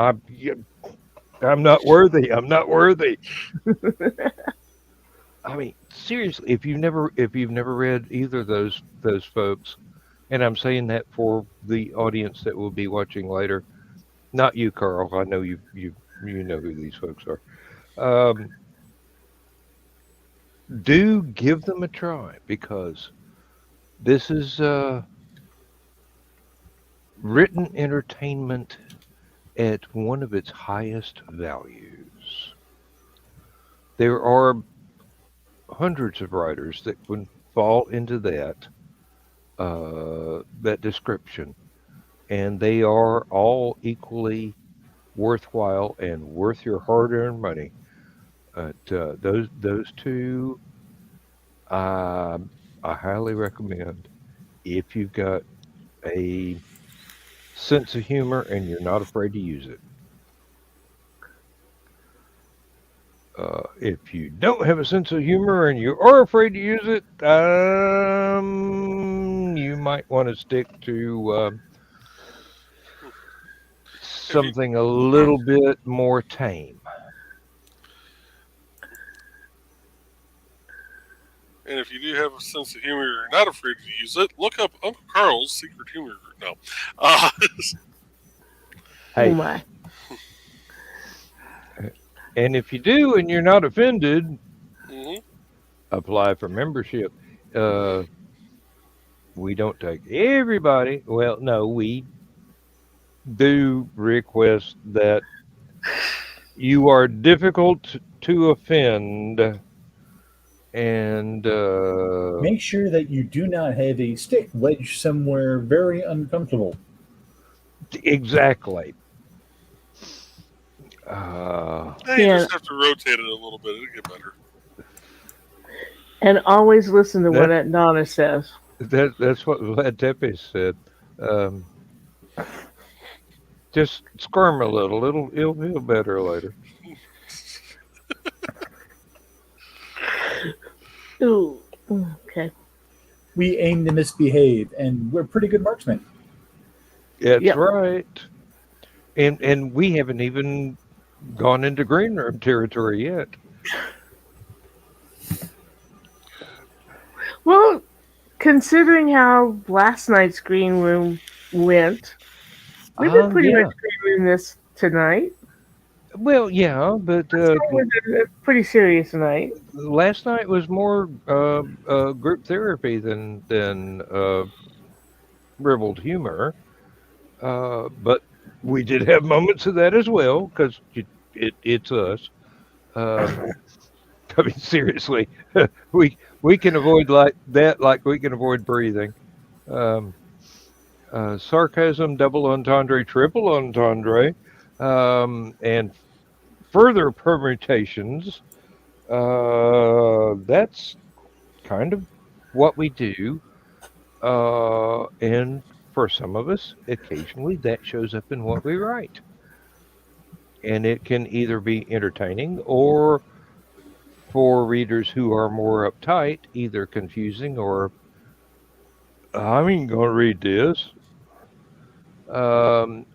I'm not worthy. I'm not worthy. I mean, seriously, if you've never read either of those folks, and I'm saying that for the audience that will be watching later, not you, Carl. I know you know who these folks are. Do give them a try, because this is written entertainment at one of its highest values. There are hundreds of writers that would fall into that description, and they are all equally worthwhile and worth your hard-earned money. Those two, I highly recommend if you've got a sense of humor and you're not afraid to use it. If you don't have a sense of humor and you are afraid to use it, you might want to stick to something a little bit more tame. And if you do have a sense of humor, you're not afraid to use it. Look up Uncle Carl's Secret Humor. No, Hey, Oh my. and if you do and you're not offended, mhm. apply for membership. We don't take everybody. Well, no, we do request that you are difficult to offend and Make sure that you do not have a stick wedged somewhere very uncomfortable. exactly. You Yeah. just have to rotate it a little bit. It'll get better. And always listen to what That- that Donna says. that's what Vlad Tepes said. Um, just squirm a little. It'll feel better later. Ooh. Okay. We aim to misbehave, and we're pretty good marksmen. That's Yep. right. And we haven't even gone into green room territory yet. Well, considering how last night's green room went, we've been pretty Yeah. much green room this tonight. Well, yeah, but It was a pretty serious night. last night was more group therapy than ribald humor. But we did have moments of that as well because it's us. I mean, seriously, we can avoid like that, like we can avoid breathing. Um, Sarcasm, double entendre, triple entendre, and further permutations. That's kind of what we do. And for some of us, occasionally that shows up in what we write. And it can either be entertaining or for readers who are more uptight, either confusing or I ain't gonna read this. Um,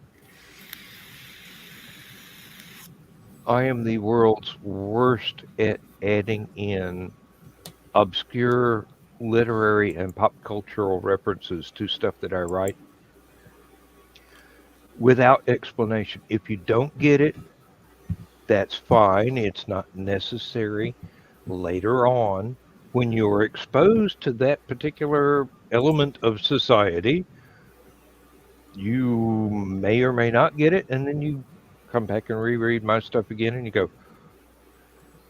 I am the world's worst at adding in obscure literary and pop cultural references to stuff that I write without explanation. If you don't get it, that's fine. It's not necessary. Later on, when you're exposed to that particular element of society, you may or may not get it, and then you come back and reread my stuff again, and you go,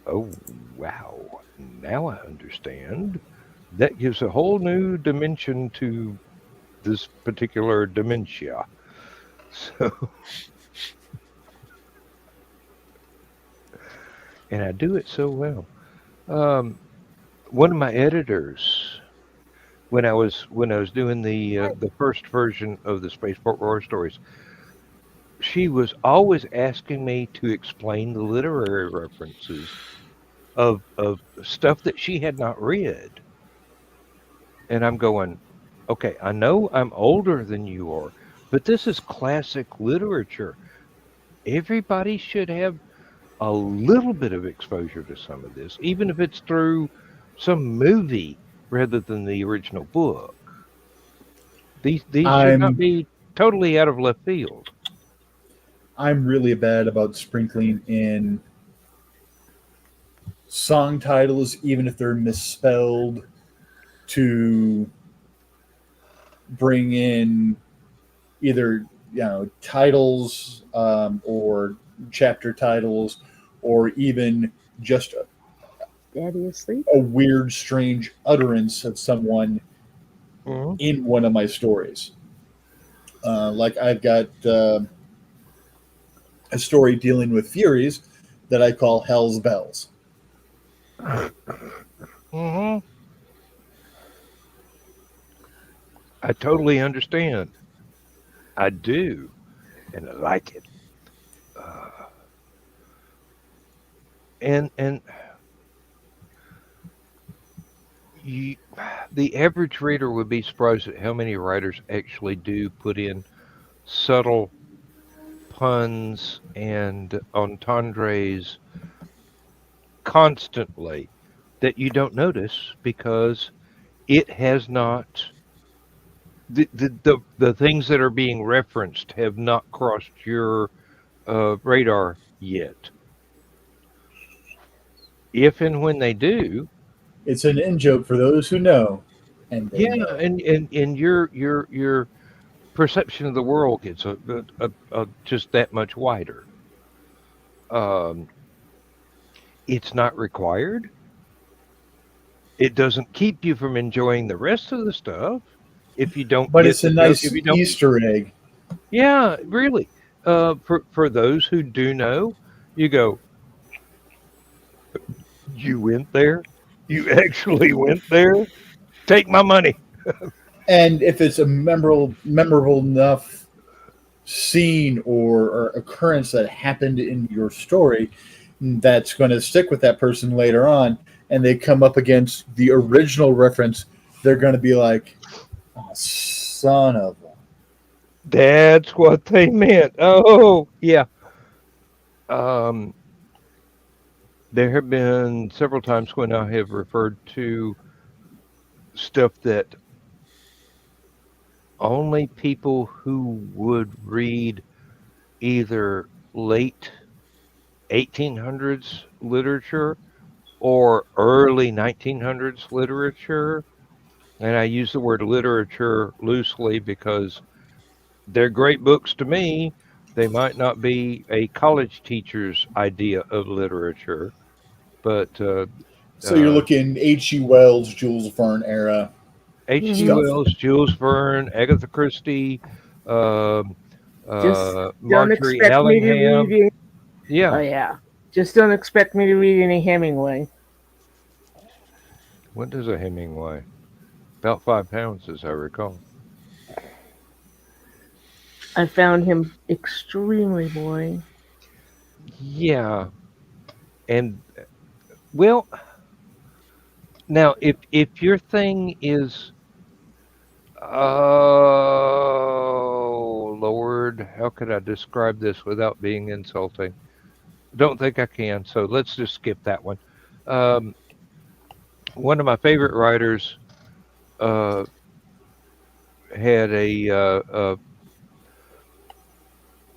"Oh, wow! Now I understand." That gives a whole new dimension to this particular dementia. So, and I do it so well. One of my editors, when I was doing the first version of the Spaceport Horror Stories, she was always asking me to explain the literary references of stuff that she had not read. And I'm going, okay, I know I'm older than you are, but this is classic literature. Everybody should have a little bit of exposure to some of this, even if it's through some movie rather than the original book. These should not I'm be totally out of left field. I'm really bad about sprinkling in song titles, even if they're misspelled, to bring in either titles or chapter titles, or even just Daddy asleep? a weird, strange utterance of someone Mhm. in one of my stories. Like I've got a story dealing with Furies that I call Hell's Bells. Mm-hmm. I totally understand. I do, and I like it. and you, the average reader would be surprised at how many writers actually do put in subtle puns and entendres constantly that you don't notice because it has not the things that are being referenced have not crossed your radar yet. If and when they do, It's an in joke for those who know, and they yeah, know. and your perception of the world gets just that much wider. Um, it's not required. It doesn't keep you from enjoying the rest of the stuff if you don't But get it's a the joke. nice If you don't, Easter egg. yeah, really. For those who do know, you go, you went there, you actually went there. Take my money. And if it's a memorable enough scene or occurrence that happened in your story, that's going to stick with that person later on, and they come up against the original reference, they're going to be like, oh, son of a. That's what they meant. Oh, yeah. Um, there have been several times when I have referred to stuff that only people who would read either late 1800s literature or early 1900s literature, and I use the word literature loosely because they're great books to me. They might not be a college teacher's idea of literature, but So you're uh, looking H.G. Wells, Jules Verne era H.G. Hmm. stuff. Wells, Jules Verne, Agatha Christie, um, Just don't Marjorie expect me to read Allingham. any. Oh Yeah. yeah. Just don't expect me to read any Hemingway. What does a Hemingway? About 5 pounds, as I recall. I found him extremely boring. Yeah. And well, now if your thing is oh Lord, how could I describe this without being insulting? Don't think I can, so let's just skip that one. Um, one of my favorite writers uh, had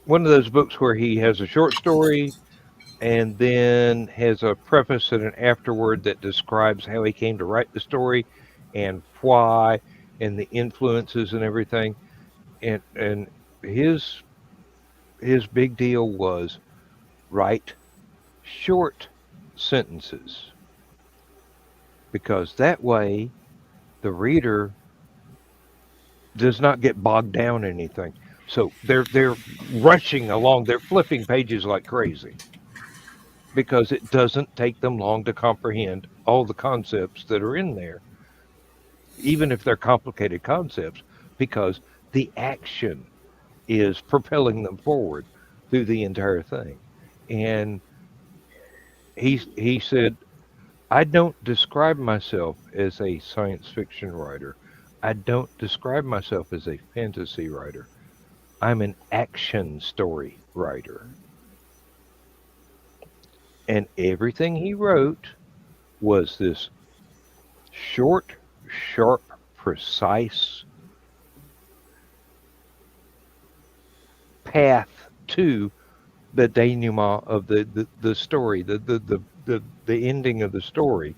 one of those books where he has a short story and then has a preface and an afterword that describes how he came to write the story and why and the influences and everything. And his big deal was write short sentences because that way the reader does not get bogged down in anything. So they're rushing along, they're flipping pages like crazy because it doesn't take them long to comprehend all the concepts that are in there, even if they're complicated concepts, because the action is propelling them forward through the entire thing. And he said, I don't describe myself as a science fiction writer. I don't describe myself as a fantasy writer. I'm an action story writer. And everything he wrote was this short, sharp, precise path to the denouement of the story, the ending of the story,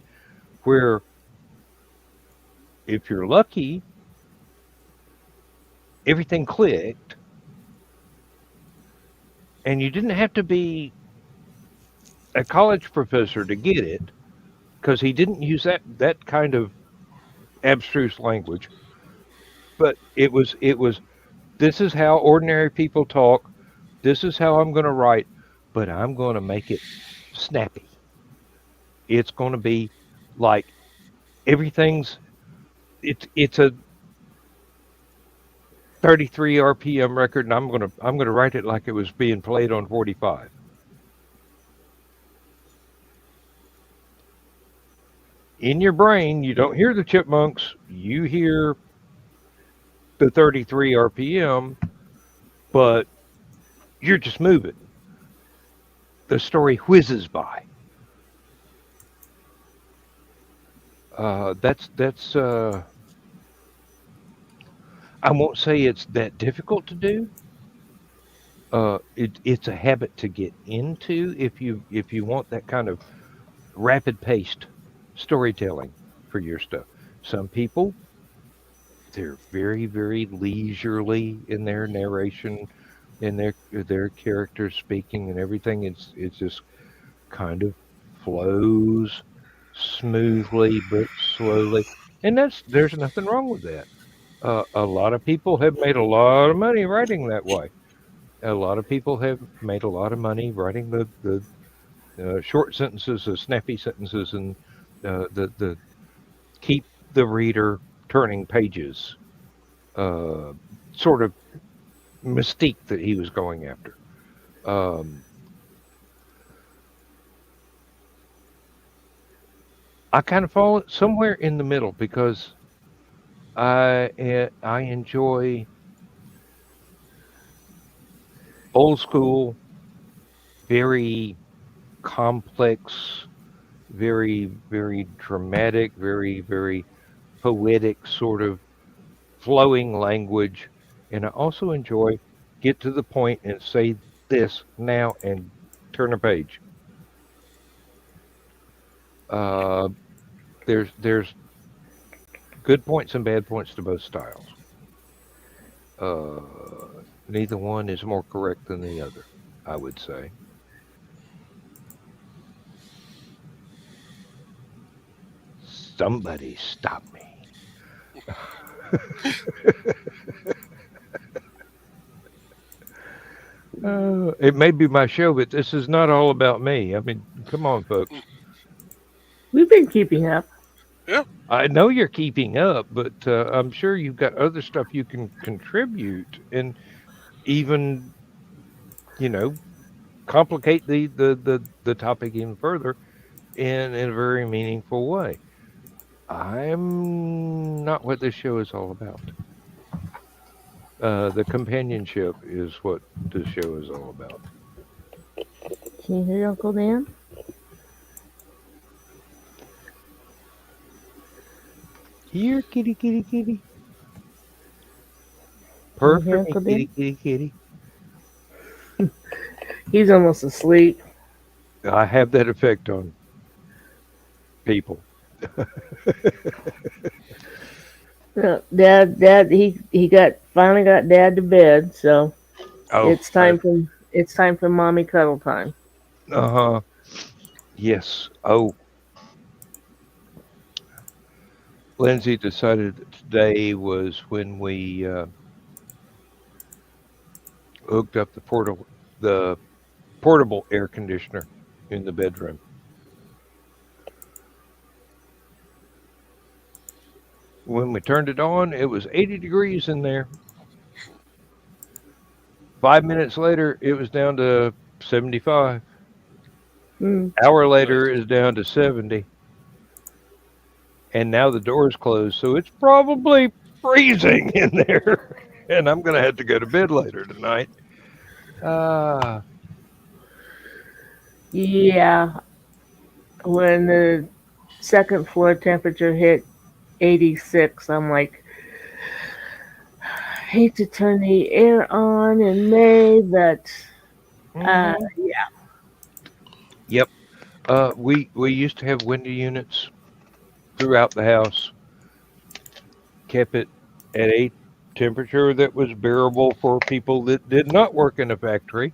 where if you're lucky, everything clicked, and you didn't have to be a college professor to get it, because he didn't use that kind of abstruse language, but it was this is how ordinary people talk. This is how I'm going to write, but I'm going to make it snappy. It's going to be like everything's it's a 33 RPM record, and I'm going to write it like it was being played on 45. in your brain, you don't hear the chipmunks, you hear the 33 RPM, but you're just moving. The story whizzes by. That's I won't say it's that difficult to do. It's a habit to get into if you want that kind of rapid paced storytelling for your stuff. Some people, they're very leisurely in their narration, in their characters speaking and everything. It's just kind of flows smoothly but slowly, and there's nothing wrong with that. A lot of people have made a lot of money writing that way. A lot of people have made a lot of money writing the short sentences, the snappy sentences, and the keep the reader turning pages uh, sort of mystique that he was going after. Um, I kind of fall somewhere in the middle because I enjoy old school, very complex, very dramatic, very poetic sort of flowing language, and I also enjoy get to the point and say this now and turn a page. Uh, there's good points and bad points to both styles. Uh, Neither one is more correct than the other, I would say. Somebody stop me. It may be my show, but this is not all about me. I mean, come on, folks. We've been keeping up. Yeah. I know you're keeping up, but I'm sure you've got other stuff you can contribute and even, you know, complicate the topic even further in a very meaningful way. I'm not what this show is all about. The companionship is what this show is all about. Can you hear Uncle Dan? Here, kitty, kitty, kitty. Can you Purr hear for me, Uncle kitty, Dan? kitty, kitty. He's almost asleep. I have that effect on people. Dad, he finally got Dad to bed, so Oh, it's time for mommy cuddle time. uh-huh. Yes. Oh, Lindsay decided that today was when we hooked up the portable air conditioner in the bedroom. When we turned it on, it was 80 degrees in there. 5 minutes later, it was down to 75. Mm. Hour later, it was down to 70. And now the door's closed, so it's probably freezing in there. And I'm going to have to go to bed later tonight. Yeah, when the second floor temperature hit 86, I'm like, I hate to turn the air on in May, but yeah. Yep. We used to have window units throughout the house. Kept it at a temperature that was bearable for people that did not work in a factory,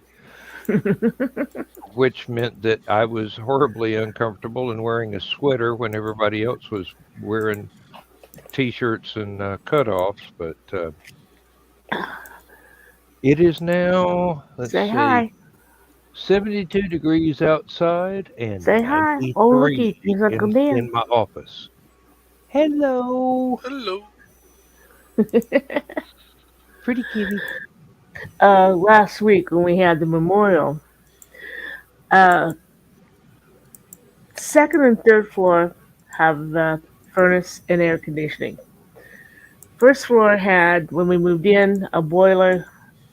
which meant that I was horribly uncomfortable and wearing a sweater when everybody else was wearing t-shirts and cutoffs. But it is now, let's Say see, hi. 72 degrees outside and Say hi. Oh, looky, 93 here's Uncle Dan. in my office. Hello, Hello. pretty kitty. Last week when we had the memorial, second and third floor have furnace and air conditioning. First floor had, when we moved in, a boiler,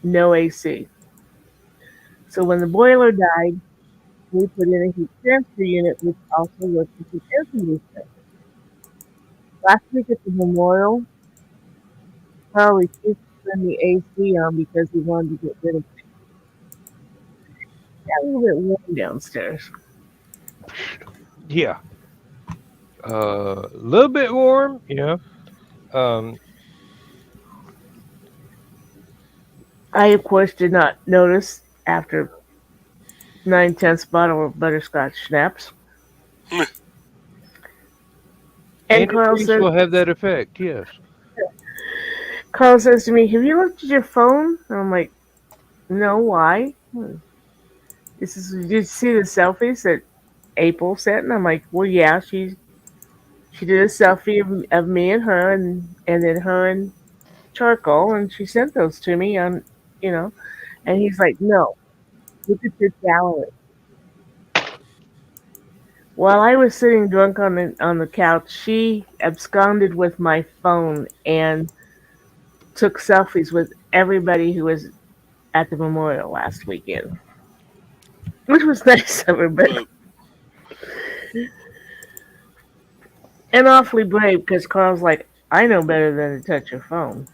no AC. So when the boiler died, we put in a heat transfer unit, which also works with air conditioning. Last week at the memorial, Carl refused to turn the AC on because he wanted to get rid of it. Got a little bit warm downstairs. Yeah. A little bit warm, Um, I, of course, did not notice after 9/10 bottle of butterscotch schnapps. And antifreeze will have that effect, yes. Carl says to me, "Have you looked at your phone?" And I'm like, "No, why?" This is, did you see the selfies that April sent? And I'm like, "Well, yeah, she did a selfie of me and her, and then her and charcoal, and she sent those to me on, you know." And he's like, "No, look at your gallery." While I was sitting drunk on the couch, she absconded with my phone and took selfies with everybody who was at the memorial last weekend, which was nice of her, but and awfully brave because Carl's like, "I know better than to touch your phone."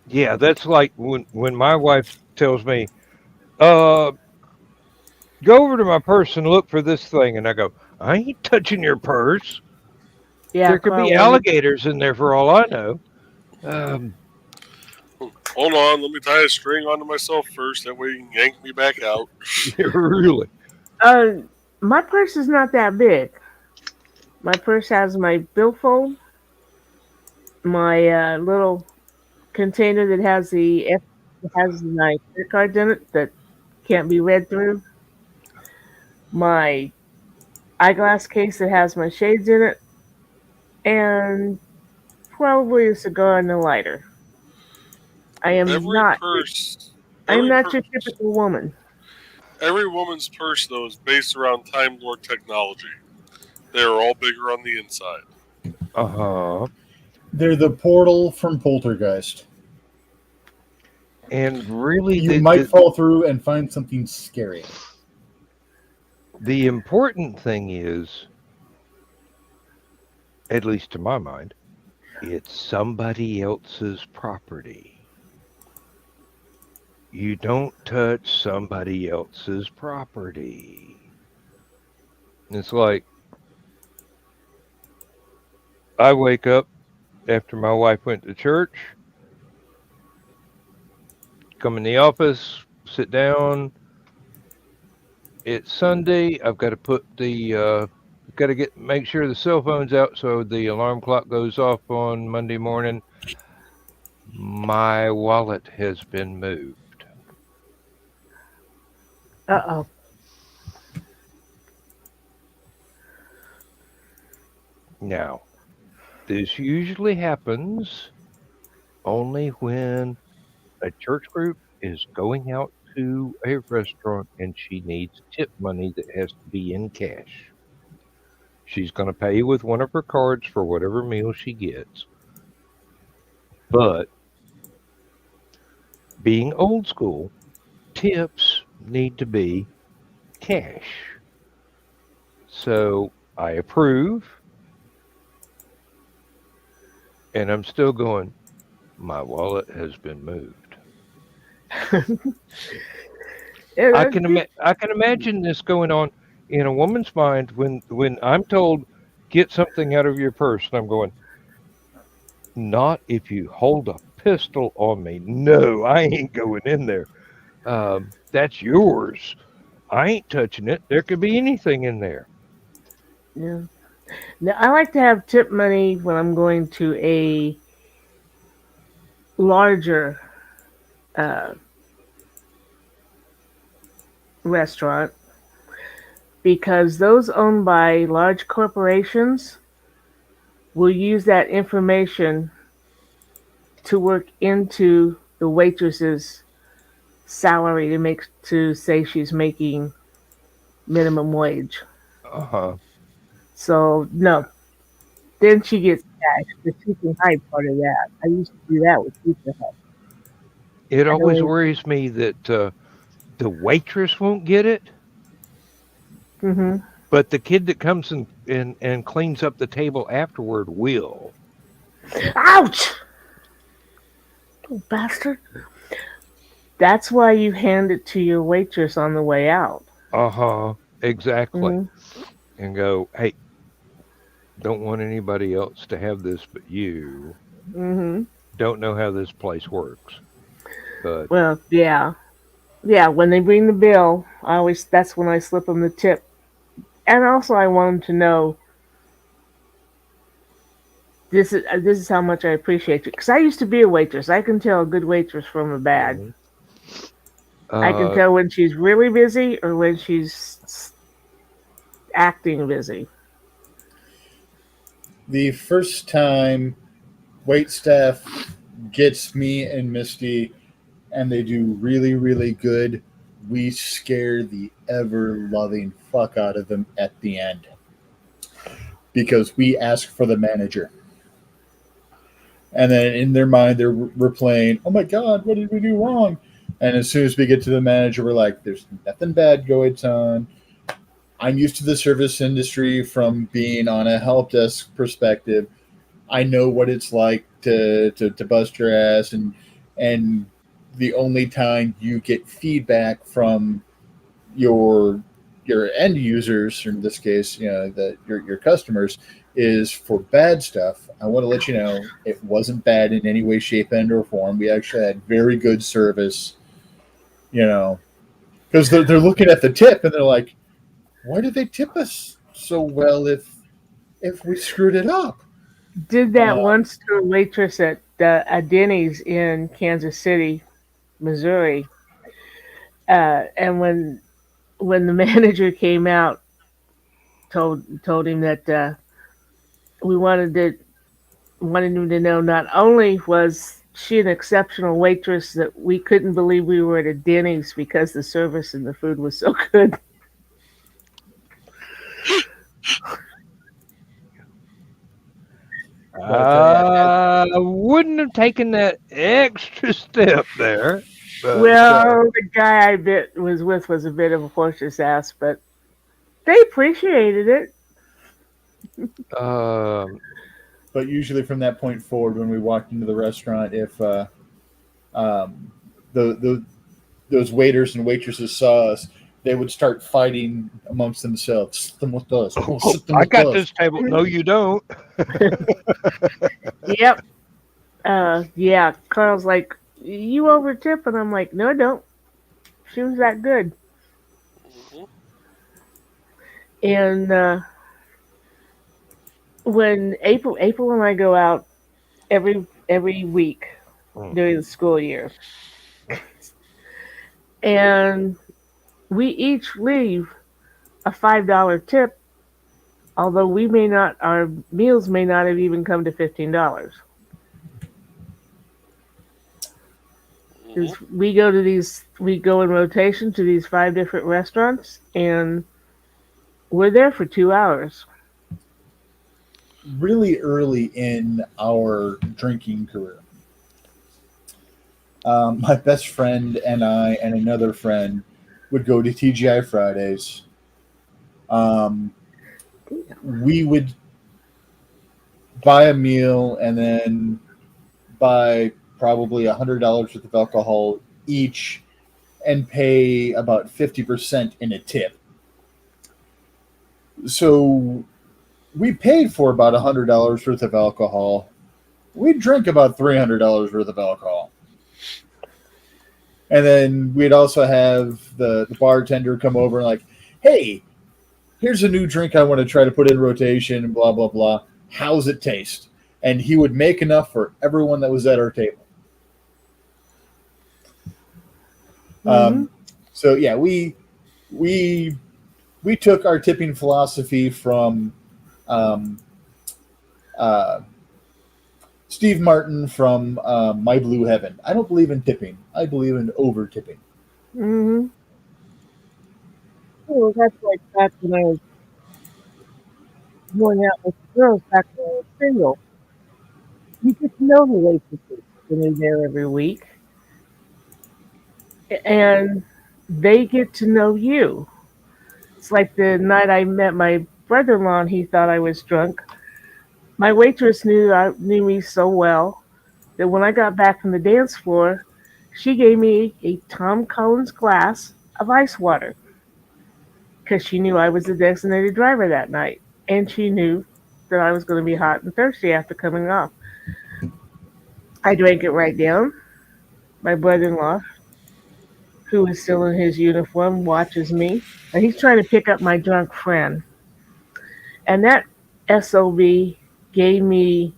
Yeah, that's like when my wife tells me, uh, go over to my purse and look for this thing. And I go, I ain't touching your purse. Yeah, There could Carl be wanted. alligators in there for all I know. Um, Hold on, let me tie a string onto myself first. That way you can yank me back out. really. Uh, my purse is not that big. My purse has my billfold, my little container that has my credit cards in it that can't be read through, my eyeglass case that has my shades in it, and probably a cigar and a lighter. I am Every not. purse, I am every not purse, your typical woman. every woman's purse though is based around Time Lord technology. They are all bigger on the inside. Uh huh. They're the portal from Poltergeist. And really, You might fall through and find something scary. the important thing is, at least to my mind, it's somebody else's property. You don't touch somebody else's property. It's like I wake up after my wife went to church, come in the office, sit down. It's Sunday. I've got to got to make sure the cell phone's out so the alarm clock goes off on Monday morning. My wallet has been moved. Uh-oh. Now, this usually happens only when a church group is going out to a restaurant and she needs tip money that has to be in cash. She's going to pay with one of her cards for whatever meal she gets. But being old school, tips need to be cash. So I approve, and I'm still going, my wallet has been moved. I can imagine this going on in a woman's mind when I'm told, get something out of your purse, and I'm going, not if you hold a pistol on me. No, I ain't going in there. That's yours. I ain't touching it. There could be anything in there. Yeah. Now, I like to have tip money when I'm going to a larger uh, restaurant because those owned by large corporations will use that information to work into the waitress's salary to say she's making minimum wage. Uh huh. So no. Then she gets cash, but she can hide part of that. I used to do that with Pizza Hut. It I always know. worries me that the waitress won't get it, Mm-hmm. but the kid that comes and cleans up the table afterward will. Ouch! You bastard. That's why you hand it to your waitress on the way out. Uh-huh. Exactly. Mm-hmm. And go, hey, don't want anybody else to have this but you. Mm-hmm. Don't know how this place works. But Well, yeah. Yeah, when they bring the bill, that's when I slip them the tip. And also I want them to know this is how much I appreciate you. Because I used to be a waitress. I can tell a good waitress from a bad. Mhm. I can tell when she's really busy or when she's acting busy. The first time wait staff gets me and Misty and they do really, really good, we scare the ever loving fuck out of them at the end. Because we ask for the manager. And then in their mind, they're replaying, oh my God, what did we do wrong? And as soon as we get to the manager, we're like, there's nothing bad going on. I'm used to the service industry from being on a help desk perspective. I know what it's like to bust your ass, and the only time you get feedback from your end users, or in this case, your customers, is for bad stuff. I want to let you know it wasn't bad in any way, shape, and or form. We actually had very good service, because they're looking at the tip and they're like, why did they tip us so well if we screwed it up? Did that once to a waitress at Denny's in Kansas City, Missouri. And when the manager came out, told him that we wanted him to know not only was she an exceptional waitress, that we couldn't believe we were at a Denny's because the service and the food was so good. I wouldn't have taken that extra step there. But, Well, the guy I was with was a bit of a horse's ass, but they appreciated it. But usually from that point forward, when we walked into the restaurant, if those waiters and waitresses saw us, they would start fighting amongst themselves. Sit them with us. Sit them I with got us. this table. No, you don't. Yep. Yeah. Carl's like, you over tip, and I'm like, no, I don't. She was that good. And when April and I go out every week during the school year, and we each leave a $5 tip, although our meals may not have even come to $15. We go in rotation to these 5 different restaurants, and we're there for 2 hours. Really early in our drinking career, my best friend and I and another friend would go to TGI Fridays. We would buy a meal and then buy probably $100 worth of alcohol each and pay about 50% in a tip. So we paid for about $100 worth of alcohol. We drank about $300 worth of alcohol. And then we'd also have the bartender come over and like, hey, here's a new drink I want to try to put in rotation and blah, blah, blah. How's it taste? And he would make enough for everyone that was at our table. So yeah, we took our tipping philosophy from Steve Martin from My Blue Heaven. I don't believe in tipping. I believe in over tipping. Well, that's like back when I was going out with the girls back when I was single. You get to know the waitresses when you're there every week, and they get to know you. It's like the night I met my brother-in-law, and he thought I was drunk. My waitress knew me so well that when I got back from the dance floor, she gave me a Tom Collins glass of ice water because she knew I was the designated driver that night, and she knew that I was going to be hot and thirsty after coming off. I drank it right down. My brother-in-law, who is still in his uniform, watches me, and he's trying to pick up my drunk friend. And that SOB gave me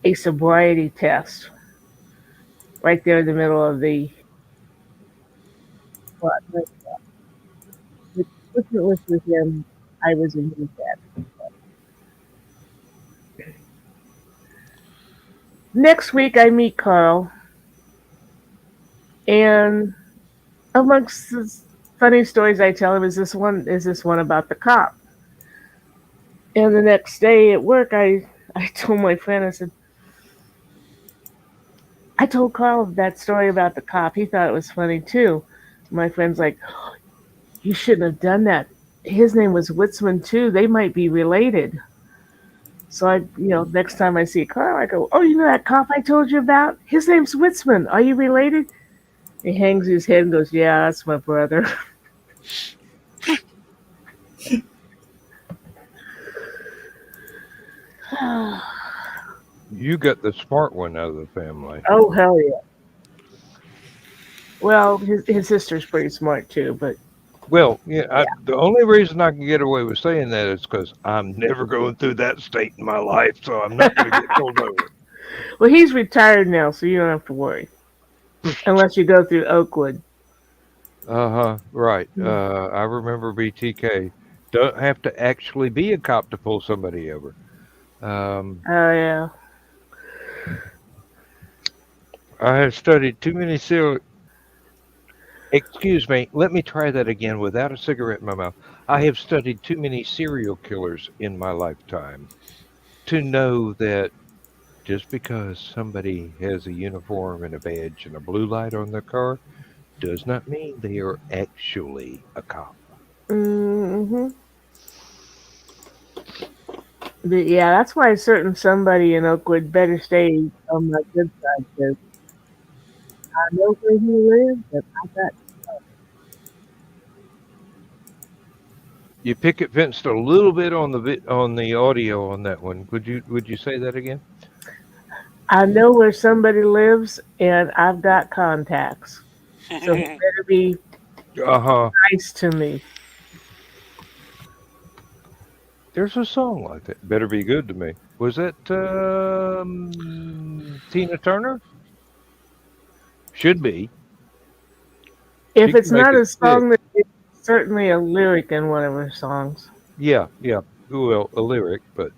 a sobriety test right there in the middle of the spot. Which was with him, I was in his bed. Next week, I meet Carl, and amongst the funny stories I tell him is this one about the cop. And the next day at work, I told my friend, I said, I told Carl that story about the cop. He thought it was funny too. My friend's like, you shouldn't have done that. His name was Witzman too. They might be related. So next time I see Carl, I go, oh, you know that cop I told you about? His name's Witzman. Are you related? He hangs his head and goes, yeah, that's my brother. You got the smart one out of the family. Oh, hell yeah. Well, his sister's pretty smart too, but. Well, yeah. The only reason I can get away with saying that is because I'm never going through that state in my life, so I'm not going to get pulled over. Well, he's retired now, so you don't have to worry. Unless you go through Oakwood. Right. I remember BTK. Don't have to actually be a cop to pull somebody over. Oh, yeah. I have studied too many Excuse me, let me try that again without a cigarette in my mouth. I have studied too many serial killers in my lifetime to know that just because somebody has a uniform and a badge and a blue light on their car does not mean they are actually a cop. Mm-hmm. But yeah, that's why a certain somebody in Oakwood better stay on my good side, because I know where he lives, and I got. You picket fenced a little bit on the audio on that one. Would you say that again? I know where somebody lives, and I've got contacts, so he better be nice to me. There's a song like that. Better be good to me. Was that Tina Turner? Should be. If it's not a song, that it's certainly a lyric in one of her songs. Yeah. Well, a lyric, but.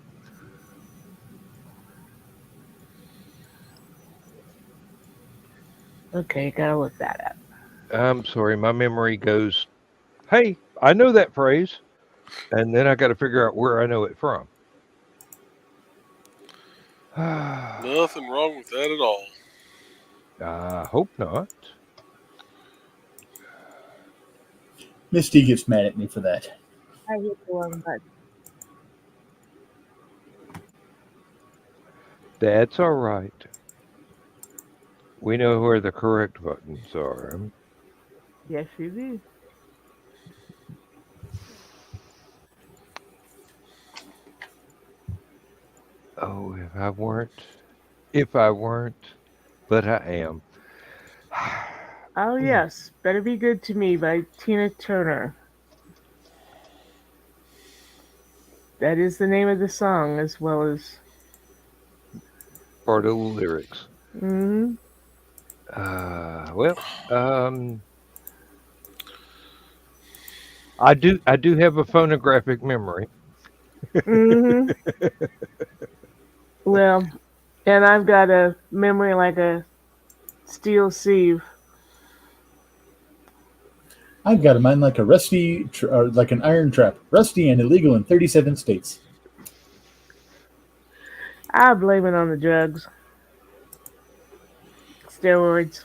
Okay, gotta look that up. I'm sorry, my memory goes, hey, I know that phrase, and then I got to figure out where I know it from. Nothing wrong with that at all. I hope not. Misty gets mad at me for that. I hit the wrong button. That's all right. We know where the correct buttons are. Yes, you do. Oh, if I weren't, but I am. Oh, yes. Better Be Good to Me by Tina Turner. That is the name of the song, as well as part of the lyrics. Mm-hmm. I do have a phonographic memory. Mm-hmm. Well, and I've got a memory like a steel sieve. I've got a mind like a rusty, or like an iron trap, rusty and illegal in 37 states. I blame it on the drugs. Steroids.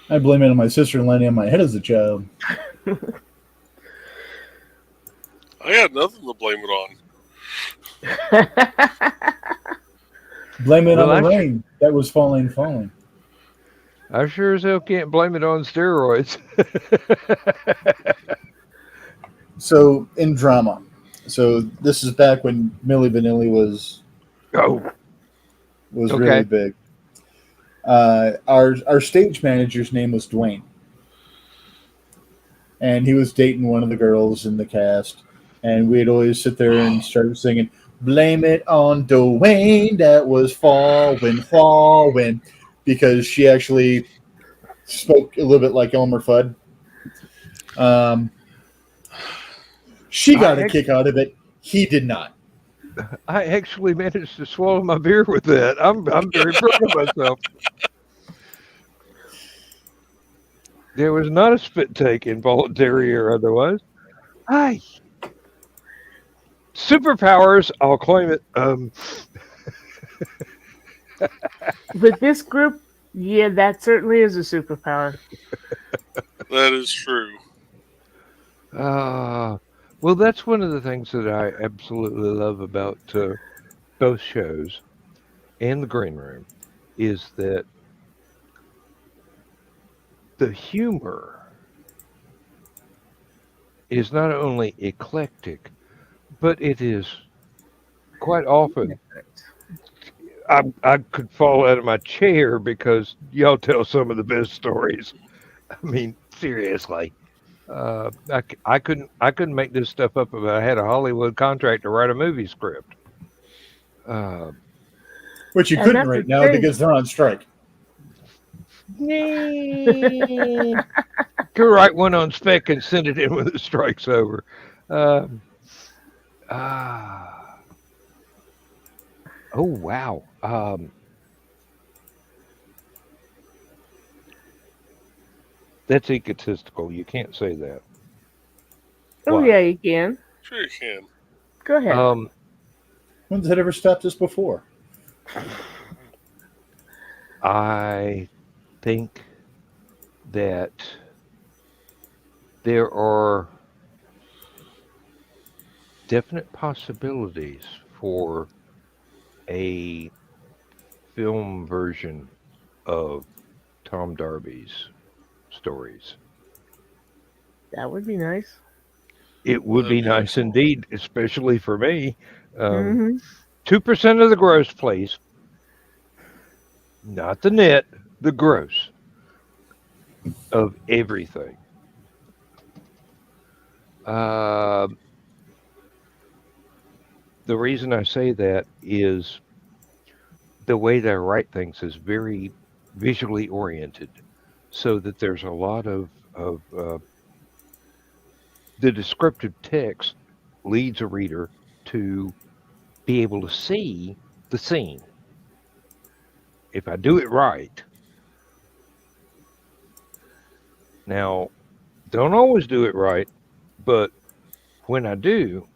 I blame it on my sister landing on my head as a child. I had nothing to blame it on. Blame it Well, on the rain that was falling. I sure as hell can't blame it on steroids. So in drama, so this is back when Milli Vanilli was Oh, really okay. big. Our stage manager's name was Dwayne, and he was dating one of the girls in the cast, and we'd always sit there and start singing, "Blame it on Dwayne that was falling," because she actually spoke a little bit like Elmer Fudd. She got a kick out of it. He did not. I actually managed to swallow my beer with that. I'm very proud of myself. There was not a spit take, involuntary or otherwise. Hi. Superpowers, I'll claim it. With this group, yeah, that certainly is a superpower. That is true. Well, that's one of the things that I absolutely love about both shows and the green room is that the humor is not only eclectic, but it is quite often I could fall out of my chair because y'all tell some of the best stories. I mean, seriously. I couldn't make this stuff up if I had a Hollywood contract to write a movie script. Which you And couldn't that's right the now thing. because they're on strike. Could write one on spec and send it in when the strike's over. Oh wow. That's egotistical. You can't say that. Oh, Why? yeah, you can. Sure you can. Go ahead. When's that ever stopped us before? I think that there are definite possibilities for a film version of Tom Darby's stories. That would be nice. It would That'd be be nice excellent. indeed, especially for me. Hmm 2% of the gross, please. Not the net, the gross of everything. Uh, the reason I say that is the way they write things is very visually oriented, so that there's a lot of the descriptive text leads a reader to be able to see the scene. If I do it right, now don't always do it right, but when I do,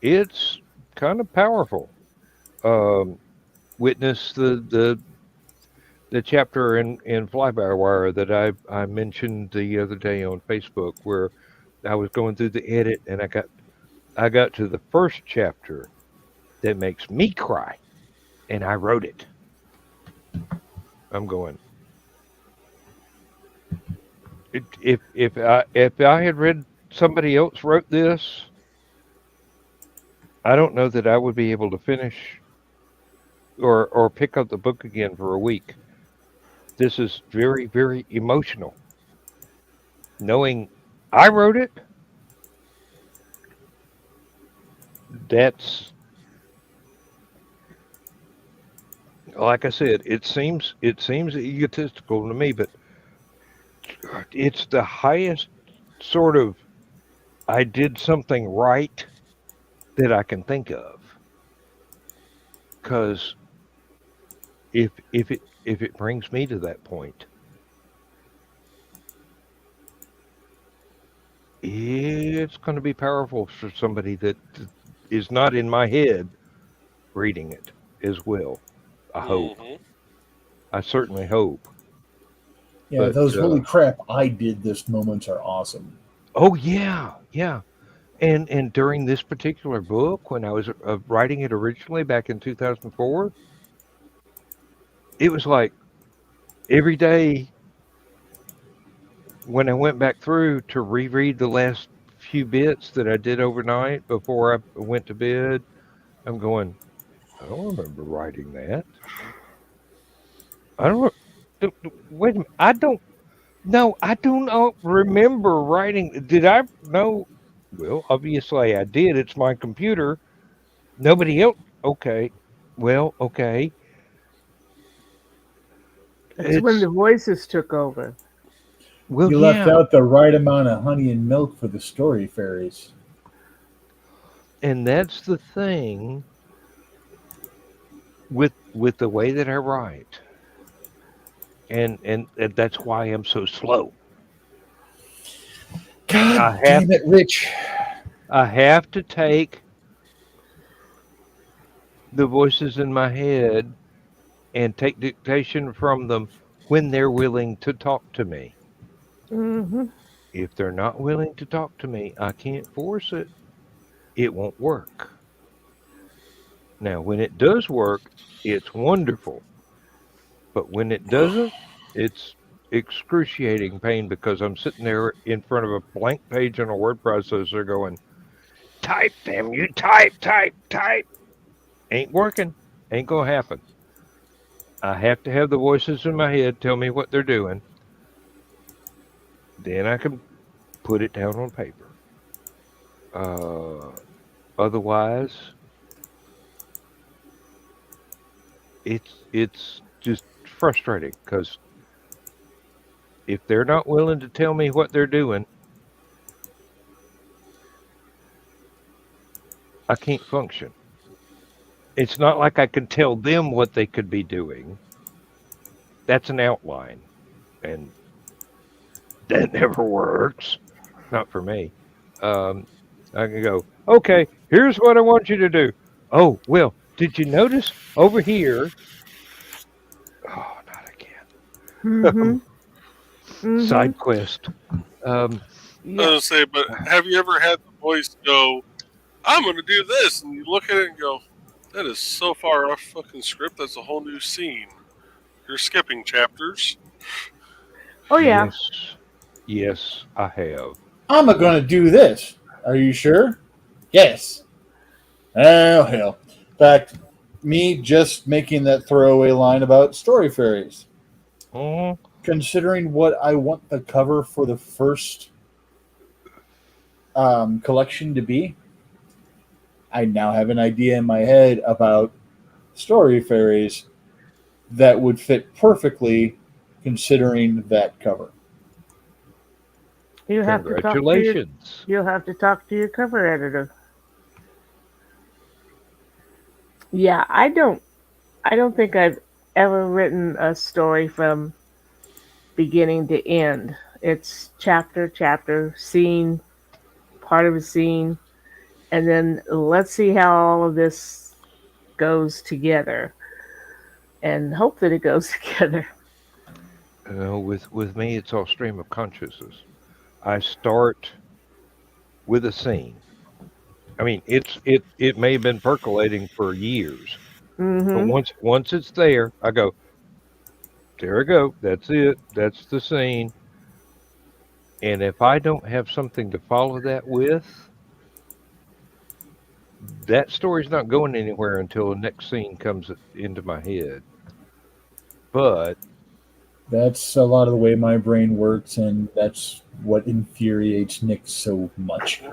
it's kind of powerful. Um, Witness the chapter in Fly by Wire that I mentioned the other day on Facebook, where I was going through the edit and I got to the first chapter that makes me cry, and I wrote it. I'm going. If I had read somebody else wrote this, I don't know that I would be able to finish or pick up the book again for a week. This is very, very emotional. Knowing I wrote it, that's like I said, it seems egotistical to me, but it's the highest sort of I did something right that I can think of. Because if it brings me to that point, it's going to be powerful for somebody that is not in my head, reading it as well. I hope. Mhm. I certainly hope. Yeah, But those holy crap, I did this moments are awesome. oh yeah, yeah. And during this particular book, when I was writing it originally back in 2004, it was like every day when I went back through to reread the last few bits that I did overnight before I went to bed, I'm going, I don't remember writing that. I don't. Wait a minute. I don't. No, I do not remember writing. Did I? No. Well, obviously I did. It's my computer. Nobody else. Okay. Well, okay. That's when It's the voices took over. well, You left yeah. out the right amount of honey and milk for the story fairies. And that's the thing with the way that I write, and that's why I'm so slow. God I have damn it, Rich. I have to take the voices in my head and take dictation from them when they're willing to talk to me. Hmm. If they're not willing to talk to me, I can't force it. It won't work. Now, when it does work, it's wonderful. But when it doesn't, it's excruciating pain because I'm sitting there in front of a blank page on a word processor going, type, damn you, type, type, type. Ain't working. Ain't going to happen. I have to have the voices in my head tell me what they're doing. Then I can put it down on paper. Uh, Otherwise, it's just frustrating because if they're not willing to tell me what they're doing, I can't function. It's not like I can tell them what they could be doing. That's an outline, and that never works. Not for me. Um, I can go, okay, here's what I want you to do. Oh, well, did you notice over here? Oh, not Hmm. again. Hmm. Side quest. Um, I was Yeah. gonna say, but have you ever had the voice go, "I'm gonna do this," and you look at it and go, "That is so far off fucking script. That's a whole new scene. You're skipping chapters." Oh yeah. yes, yes, I have. I'm going to do this. Are you sure? Yes. Oh, hell. In fact, me just making that throwaway line about story fairies. Mhm. Considering what I want the cover for the first collection to be, I now have an idea in my head about story fairies that would fit perfectly considering that cover. You have to talk to your. Congratulations. You'll have to talk to your cover editor. Yeah, I don't. I don't think I've ever written a story from beginning to end. It's chapter, chapter, scene, part of a scene, and then let's see how all of this goes together and hope that it goes together. With me, it's all stream of consciousness. I start with a scene. I mean, it may have been percolating for years, but Hmm. once it's there, I go, there I go. That's it. That's the scene. And if I don't have something to follow that with, that story's not going anywhere until the next scene comes into my head. But That's a lot of the way my brain works, and that's what infuriates Nick so much.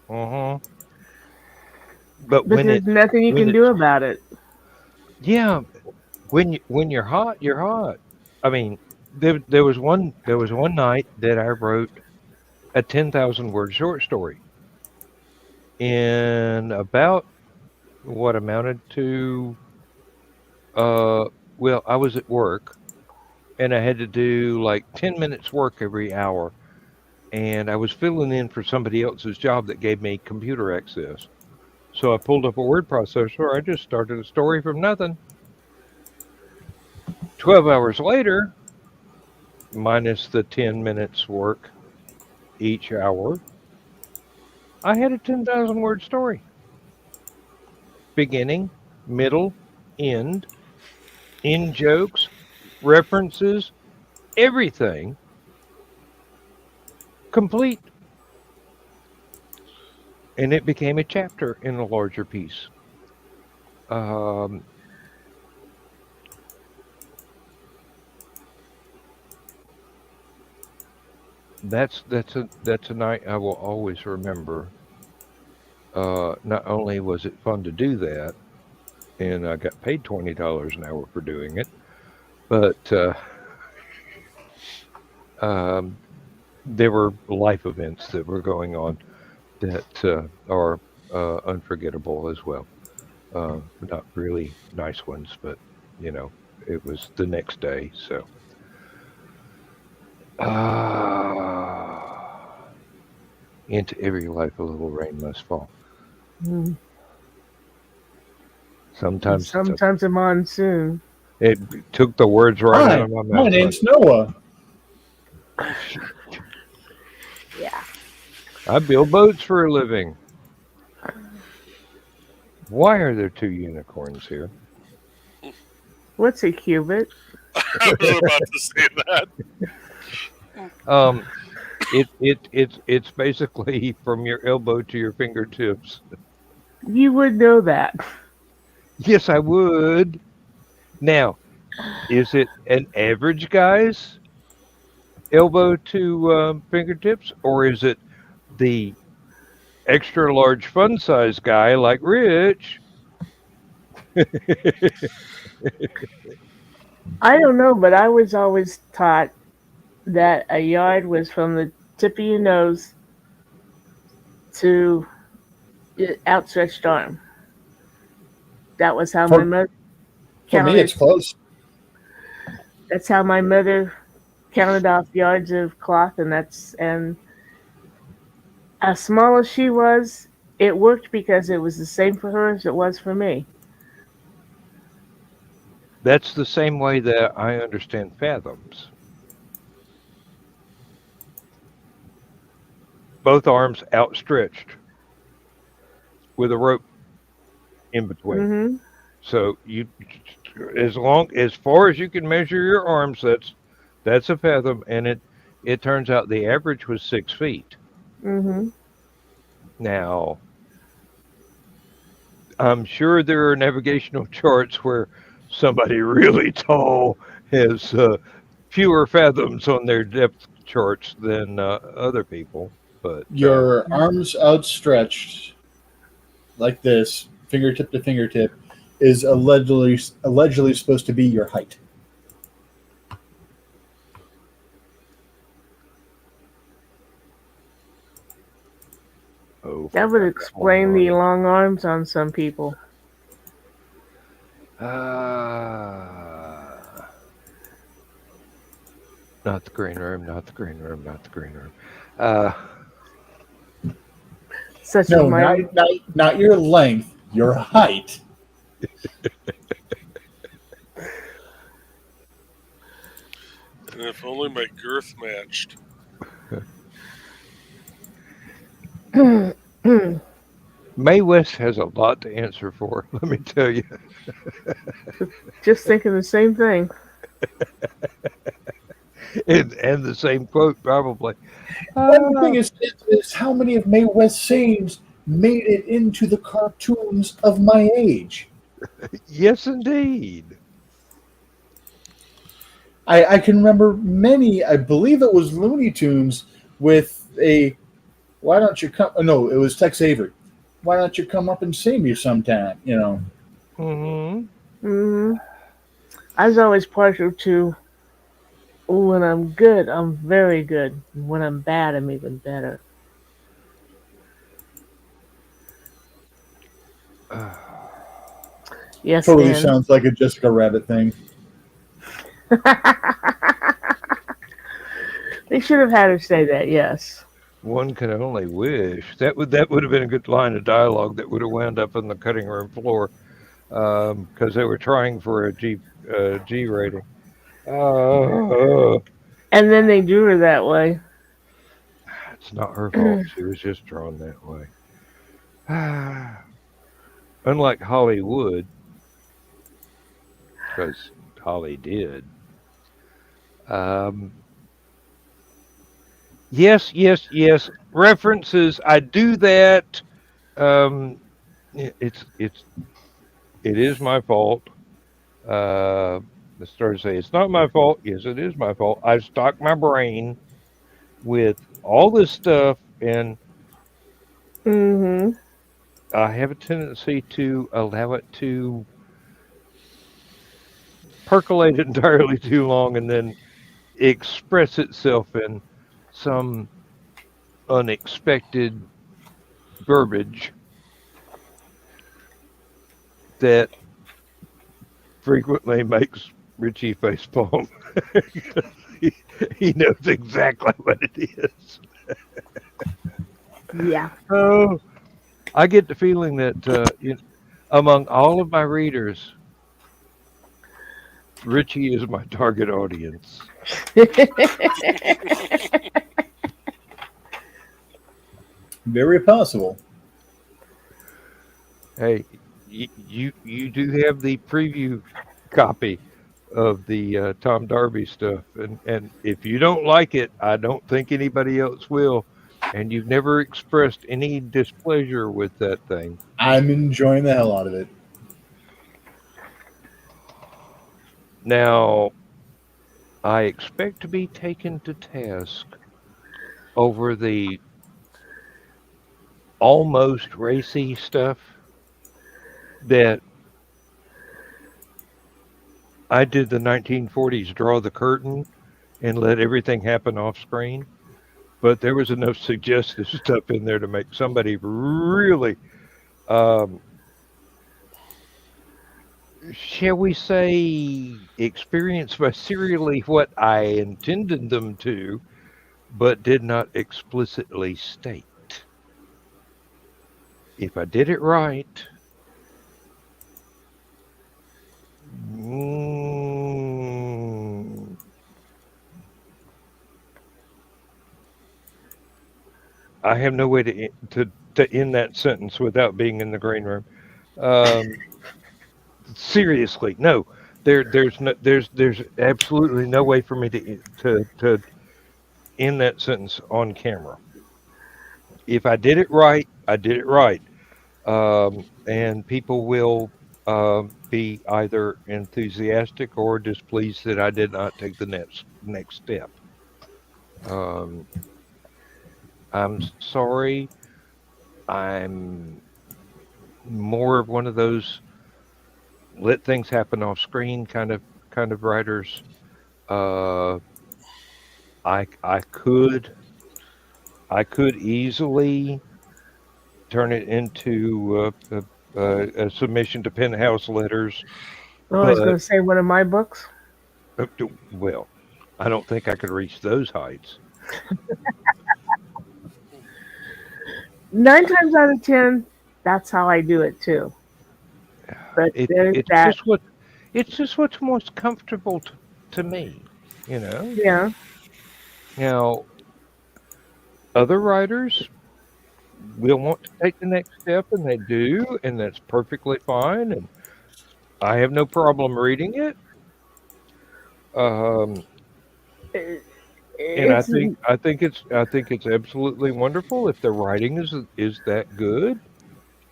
uh-huh. But But there's nothing you when can it's do about it. yeah, when you're hot, you're hot. I mean, there was one night that I wrote a 10,000 word short story in about what amounted to uh well, I was at work and I had to do like 10 minutes work every hour and I was filling in for somebody else's job that gave me computer access. So I pulled up a word processor. I just started a story from nothing. 12 hours later, minus the 10 minutes work each hour, I had a 10,000 word story. Beginning, middle, end, in jokes, references, everything complete. And it became a chapter in a larger piece. Um, that's a night I will always remember. Not only was it fun to do that, and I got paid $20 an hour for doing it, but um, there were life events that were going on that are unforgettable as well. Not really nice ones, but it was the next day. So, into every life a little rain must fall. Mm. Sometimes Sometimes a monsoon. it took the words right out Hi, of my my mouth. name's Noah. Yeah. I build boats for a living. Why are there two unicorns here? What's a cubit? I was about to say that. It's basically from your elbow to your fingertips. You would know that. Yes, I would. Now, is it an average guy's elbow to fingertips, or is it the extra large fun size guy like Rich? I don't know, but I was always taught that a yard was from the tip of your nose to your outstretched arm. That was how my For, mother for me, counted. it's close. That's how my mother counted off yards of cloth, and as small as she was, it worked because it was the same for her as it was for me. That's the same way that I understand fathoms. Both arms outstretched with a rope in between. Hmm. So as far as you can measure your arms, that's a fathom, and it turns out the average was 6 feet. Hmm. Now, I'm sure there are navigational charts where somebody really tall has fewer fathoms on their depth charts than other people, but Your arms outstretched like this, fingertip to fingertip, is allegedly supposed to be your height. oh, That would explain the long arms on some people. Not the green room, not the green room, not the green room. Such No, as my not your length, your height. And if only my girth matched. Mae West has a lot to answer for, let me tell you. just thinking the same thing. And the same quote, probably. One thing is how many of Mae West's sayings made it into the cartoons of my age. Yes, indeed. I can remember many. I believe it was Looney Tunes with a "Why don't you come?" No, it was Tex Avery. Why don't you come up and see me sometime? Mm-hmm. Hmm. I was always partial to when I'm good, I'm very good. When I'm bad, I'm even better. Yes, Totally Dan. sounds like a Jessica Rabbit thing. They should have had her say that, yes. One can only wish. That would have been a good line of dialogue that would have wound up on the cutting room floor, because they were trying for a G rating. Uh, And then they drew her that way. it's not her fault. She was just drawn that way. Unlike Hollywood, because Holly did. Um, yes. References. I do that. Um, it is my fault. I started to say it's not my fault. Yes, it is my fault. I stocked my brain with all this stuff, and Mm-hmm. I have a tendency to allow it to percolate entirely too long, and then express itself in some unexpected verbiage that frequently makes Richie facepalm. he, he knows exactly what it is. Yeah. Oh, I get the feeling that among all of my readers, Richie is my target audience. Very possible. Hey, you do have the preview copy of the Tom Darby stuff, and if you don't like it, I don't think anybody else will. And you've never expressed any displeasure with that thing. I'm enjoying the hell out of it. Now, I expect to be taken to task over the almost racy stuff that I did the 1940s draw the curtain and let everything happen off screen. But there was enough suggestive stuff in there to make somebody really, um, shall we say, experience viscerally what I intended them to, but did not explicitly state. If I did it right, mm, I have no way to end that sentence without being in the green room. Um, seriously, no. There's absolutely no way for me to end that sentence on camera. If I did it right, I did it right. And people will be either enthusiastic or displeased that I did not take the next step. Um, I'm sorry. I'm more of one of those let things happen off screen kind of writers. Uh, I could easily turn it into a submission to Penthouse Letters, Oh, I was going but to say one of my books. well, I don't think I could reach those heights. 9 times out of 10, that's how I do it too. But It, there's it's that. just what's most comfortable to me, you know. Yeah. Now, other writers will want to take the next step, and they do, and that's perfectly fine. And I have no problem reading it. Um, It- and I It's think I think it's absolutely wonderful if the writing is that good.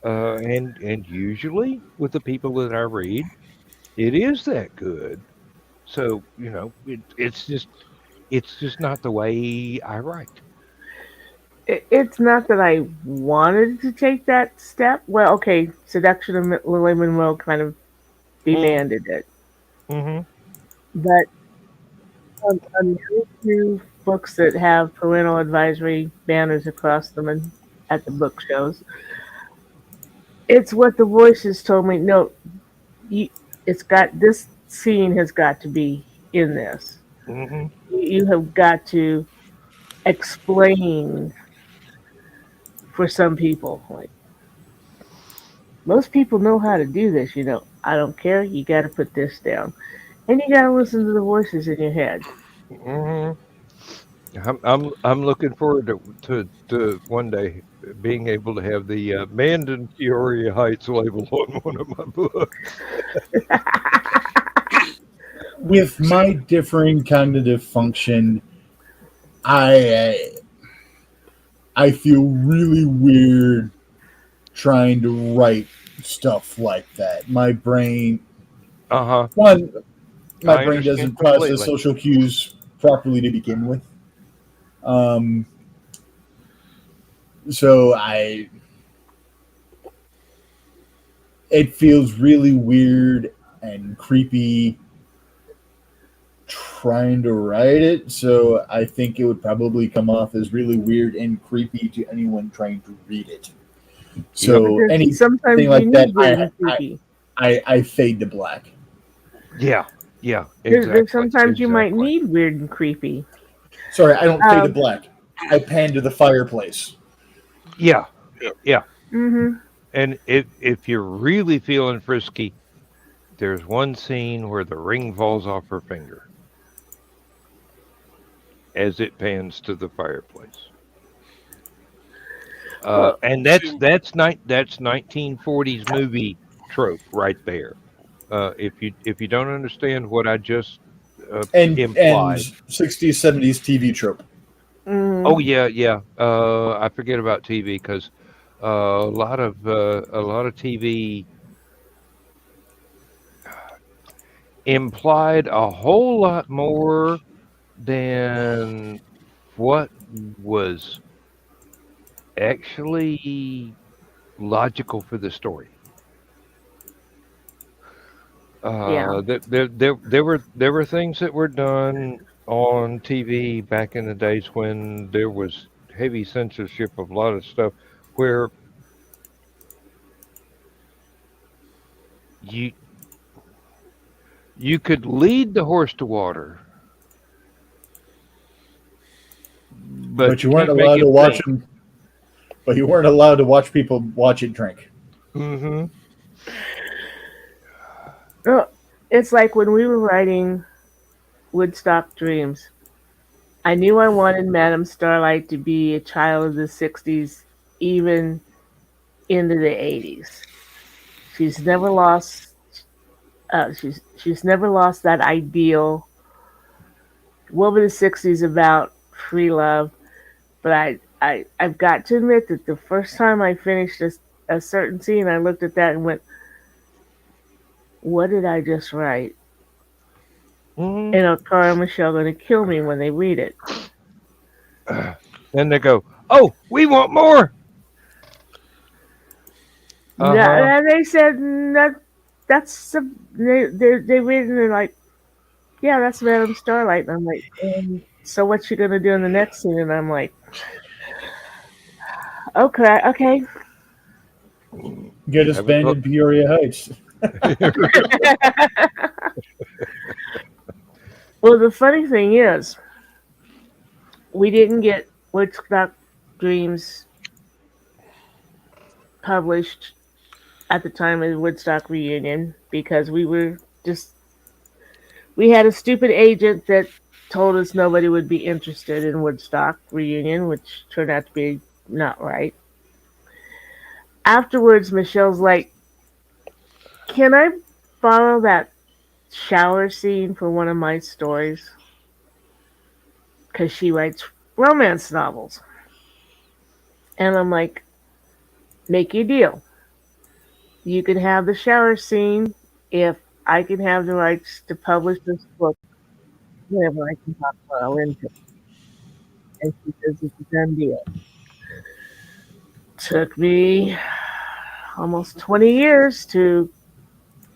And usually with the people that I read, it is that good. So it's just not the way I write. it's not that I wanted to take that step. Well, okay, Seduction of Lily Monroe kind of demanded it, Mm-hmm. but on the other 2 books that have parental advisory banners across them and at the book shows, it's what the voices told me. No, you, it's got this scene has got to be in this. Mm-hmm. You have got to explain. for some people. Like most people know how to do this, I don't care. You got to put this down, and you got to listen to the voices in your head. Hmm. I'm looking forward to one day being able to have the Mandan Peoria Heights label on one of my books. With my differing cognitive function, I I feel really weird trying to write stuff like that. My brain, Uh-huh. one, my I brain understand doesn't process completely. social cues properly to begin with. Um, so it feels really weird and creepy trying to write it. So I think it would probably come off as really weird and creepy to anyone trying to read it. Yep. So Because sometimes anything you like that, need weird and creepy. I fade to black. Yeah. Yeah. There's Exactly. sometimes you might Exactly. need weird and creepy. Sorry, I don't fade to Um, black. I pan to the fireplace. Yeah. Yep. Yeah. hmm And if you're really feeling frisky, there's one scene where the ring falls off her finger as it pans to the fireplace. Well, And See, that's 1940s movie trope right there. If you don't understand what I just And implied, 60s, 70s TV trope. oh mm, yeah, yeah. I forget about TV because a lot of TV implied a whole lot more than what was actually logical for the story. yeah. There were things that were done on TV back in the days when there was heavy censorship of a lot of stuff where you you could lead the horse to water, but But you you weren't can't make allowed to him watch think. them. But you weren't allowed to watch people watch it drink. Hmm. Oh, it's like when we were writing Woodstock Dreams. I knew I wanted Madame Starlight to be a child of the 60s, even into the 80s. She's never lost. She's never lost that ideal. What were the 60s about? Free love. But I've got to admit that the first time I finished a certain scene, I looked at that and went, "What did I just write?" Hmm. And Cara and Michelle are going to kill me when they read it. Then they go, "Oh, we want more." Uh huh. And they said that's they read it and they're like, "Yeah, that's Madame Starlight." And I'm like, "So what you gonna do in the next scene?" And I'm like, "Okay, okay." Get us Have a banned in Peoria Heights. Well, the funny thing is, we didn't get Woodstock Dreams published at the time of the Woodstock reunion because we had a stupid agent that told us nobody would be interested in Woodstock reunion, which turned out to be not right. Afterwards, Michelle's like, "Can I borrow that shower scene for one of my stories?" Because she writes romance novels. And I'm like, "Make your deal. You can have the shower scene if I can have the rights to publish this book whenever I can talk well into it." And she says it's a done deal. Took me almost 20 years to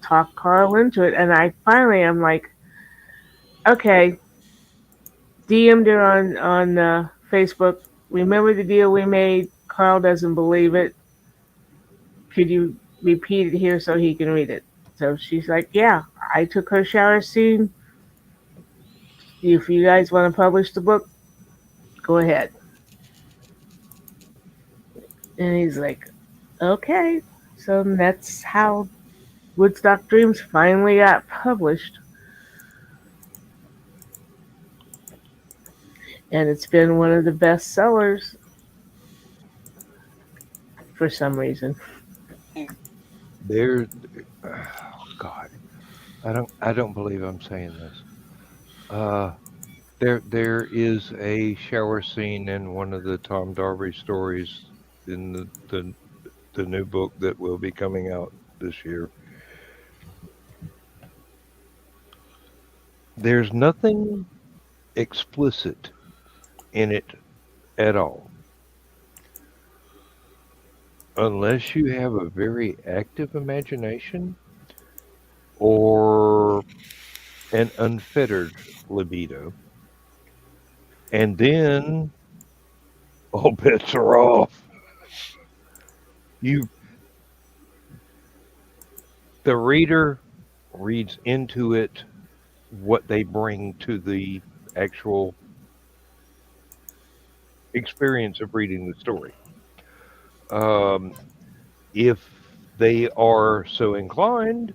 talk Carl into it. And I finally am like, "Okay," DM'd her on Facebook. "Remember the deal we made? Carl doesn't believe it. Could you repeat it here so he can read it?" So she's like, "Yeah." I took her shower scene. If you guys want to publish the book, go ahead. And he's like, okay. So that's how Woodstock Dreams finally got published. And it's been one of the best sellers for some reason. There, oh God, I don't believe I'm saying this. There is a shower scene in one of the Tom Darby stories in the new book that will be coming out this year. There's nothing explicit in it at all, unless you have a very active imagination or an unfettered libido, and then all bets are off. You, the reader, reads into it what they bring to the actual experience of reading the story. Um, if they are so inclined,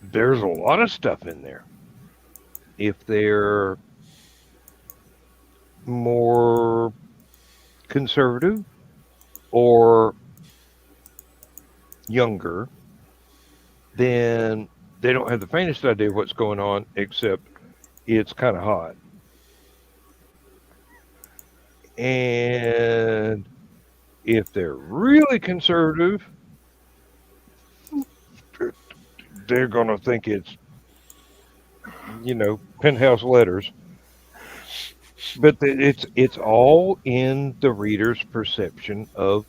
there's a lot of stuff in there. If they're more conservative or younger, then they don't have the faintest idea of what's going on, except it's kind of hot. And if they're really conservative, they're going to think it's, penthouse letters. But it's all in the reader's perception of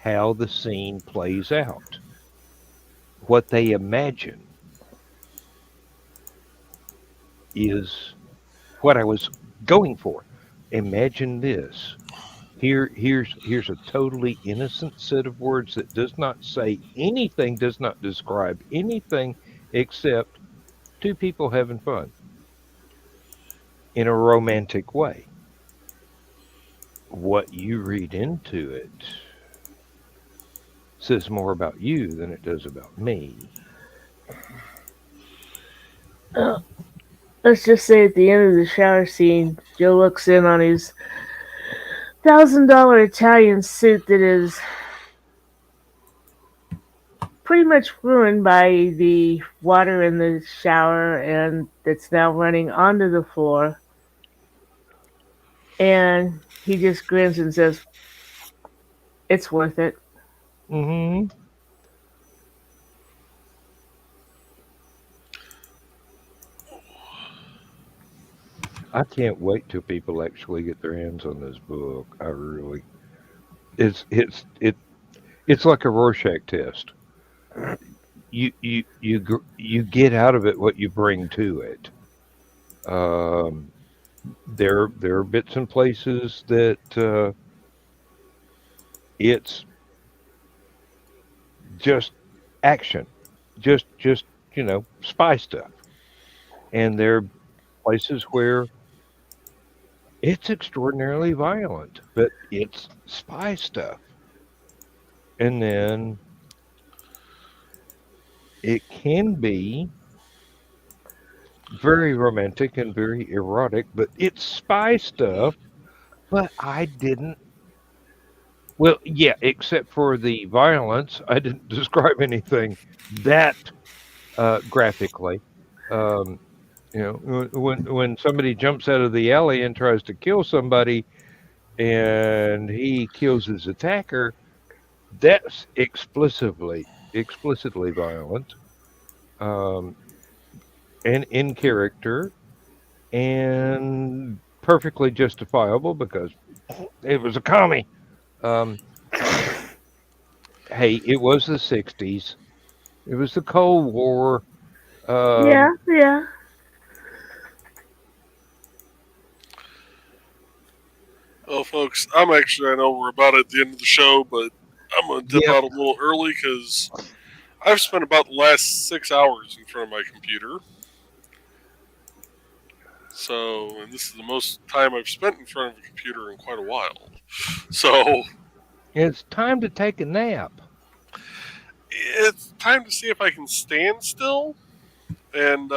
how the scene plays out, what they imagine is what I was going for. Imagine this. Here's a totally innocent set of words that does not say anything, does not describe anything except two people having fun in a romantic way. What you read into it says more about you than it does about me. Let's just say at the end of the shower scene, Joe looks in on his $1,000 Italian suit that is pretty much ruined by the water in the shower and it's now running onto the floor. And he just grins and says, it's worth it. Mm-hmm. I can't wait till people actually get their hands on this book. I really, it's like a Rorschach test. You get out of it what you bring to it. Um, there are bits and places that it's just action, just spy stuff, and there are places where it's extraordinarily violent, but it's spy stuff, and then it can be very romantic and very erotic, but it's spy stuff. But I didn't. Well, yeah, except for the violence, I didn't describe anything that graphically. Um, when somebody jumps out of the alley and tries to kill somebody, and he kills his attacker, that's explicitly violent, um, and in character, and perfectly justifiable because it was a commie. Um, hey, it was the '60s. It was the Cold War. Yeah. Well, folks, I know we're about at the end of the show, but I'm going to dip Yep. out a little early because I've spent about the last 6 hours in front of my computer. So, and this is the most time I've spent in front of a computer in quite a while. So, It's time to take a nap. it's time to see if I can stand still. And,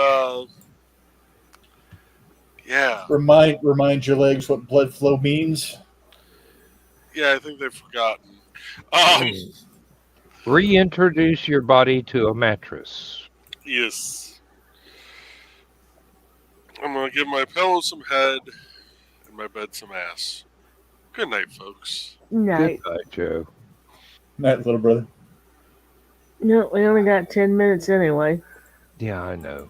yeah. Remind your legs what blood flow means. Yeah, I think they've forgotten. Um, Reintroduce your body to a mattress. yes. I'm going to give my pillow some head and my bed some ass. Good night, folks. Night. Goodbye, Joe. Night, little brother. No, we only got 10 minutes anyway. Yeah, I know.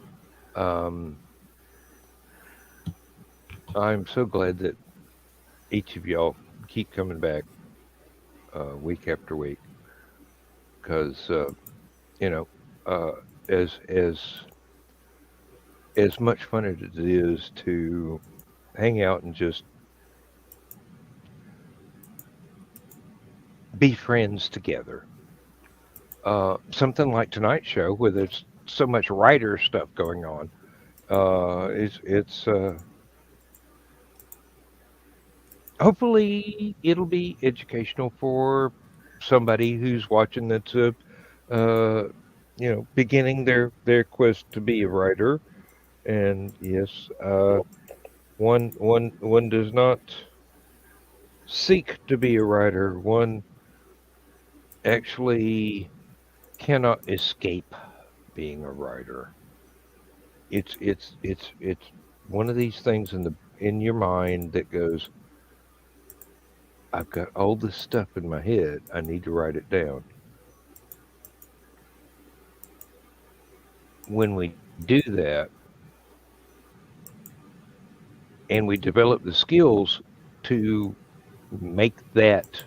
I'm so glad that each of y'all keep coming back week after week, because you know, uh, as much fun as it is to hang out and just be friends together. Something like tonight's show, where there's so much writer stuff going on. It's hopefully it'll be educational for somebody who's watching that's uh, beginning their quest to be a writer. And yes, one does not seek to be a writer. One actually cannot escape being a writer. It's one of these things in your mind that goes, I've got all this stuff in my head. I need to write it down. When we do that and we develop the skills to make that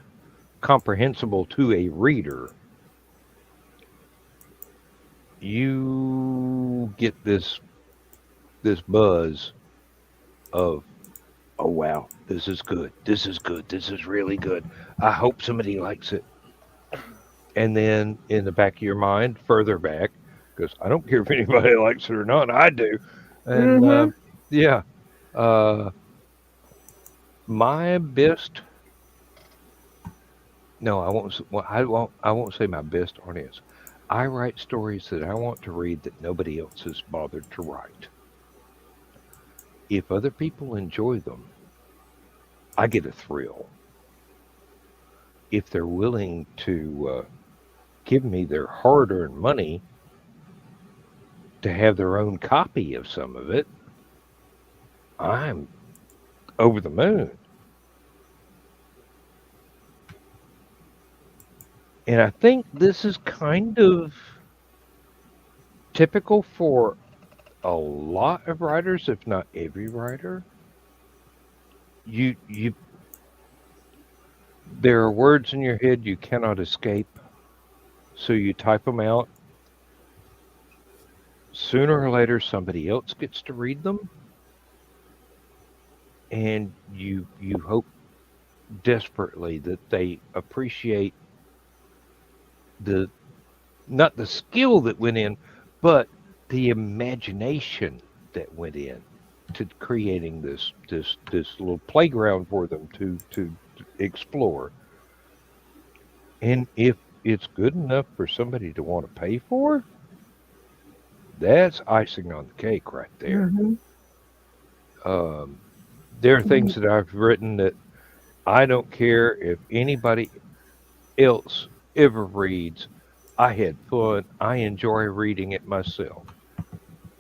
comprehensible to a reader, you get this buzz of, oh wow, this is good, this is good, this is really good, I hope somebody likes it. And then in the back of your mind, further back, because I don't care if anybody likes it or not, I do. And yeah, my best, no, I won't say my best audience. I write stories that I want to read that nobody else has bothered to write. If other people enjoy them, I get a thrill. If they're willing to give me their hard-earned money to have their own copy of some of it, I'm over the moon. And I think this is kind of typical for a lot of writers, if not every writer. You there are words in your head you cannot escape, so you type them out. Sooner or later somebody else gets to read them, and you hope desperately that they appreciate the not the skill that went in, but the imagination that went in to creating this little playground for them to explore. And if it's good enough for somebody to want to pay for, that's icing on the cake right there. There are things that I've written that I don't care if anybody else ever reads. I had fun. I enjoy reading it myself.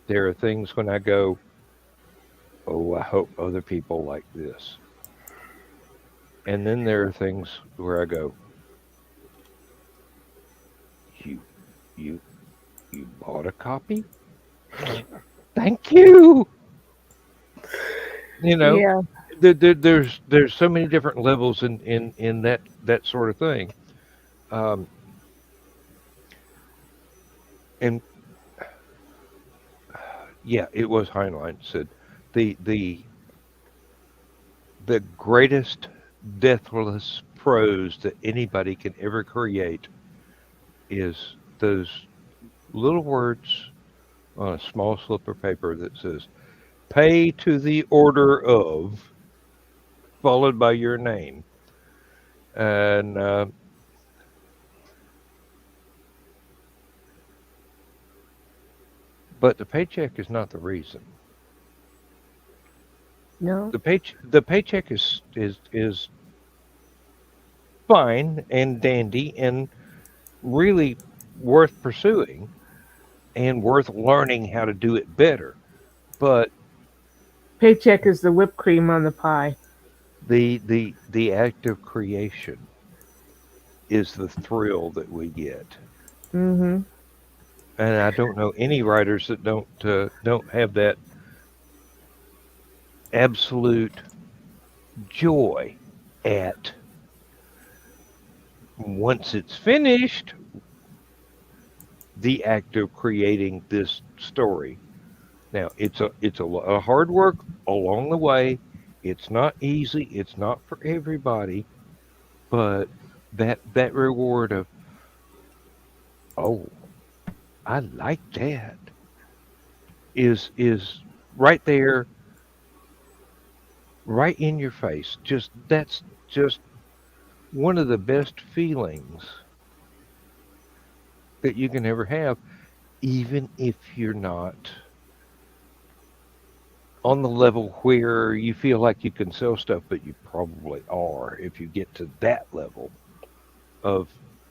There are things when I go, oh, I hope other people like this. And then there are things where I go, you you you bought a copy? Thank you. You know, Yeah. there's so many different levels in that sort of thing. And yeah, it was Heinlein said the greatest deathless prose that anybody can ever create is those little words on a small slip of paper that says, pay to the order of, followed by your name. And but the paycheck is not the reason. No. The paycheck is fine and dandy and really worth pursuing and worth learning how to do it better. But Paycheck is the whipped cream on the pie. the act of creation is the thrill that we get. Mm-hmm. And I don't know any writers that don't have that absolute joy at once it's finished the act of creating this story. Now it's a lot of hard work along the way. It's not easy. It's not for everybody, but that reward of, oh, I like that, is right there, right in your face. Just that's just one of the best feelings that you can ever have, even if you're not on the level where you feel like you can sell stuff, but you probably are. If you get to that level of,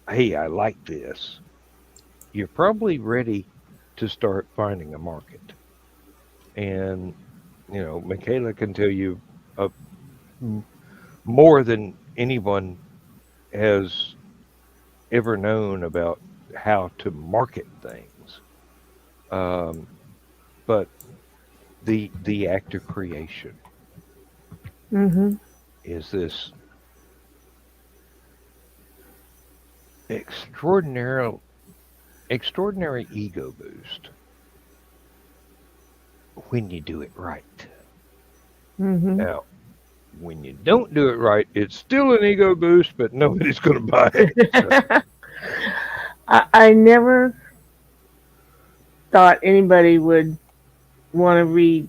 hey, I like this, you're probably ready to start finding a market. And, Michaela can tell you uh, more than anyone has ever known about how to market things. Um, but the act of creation Mm-hmm. is this extraordinary ego boost when you do it right. Mm-hmm. Now, when you don't do it right, it's still an ego boost, but nobody's going to buy it. So, I never thought anybody would want to read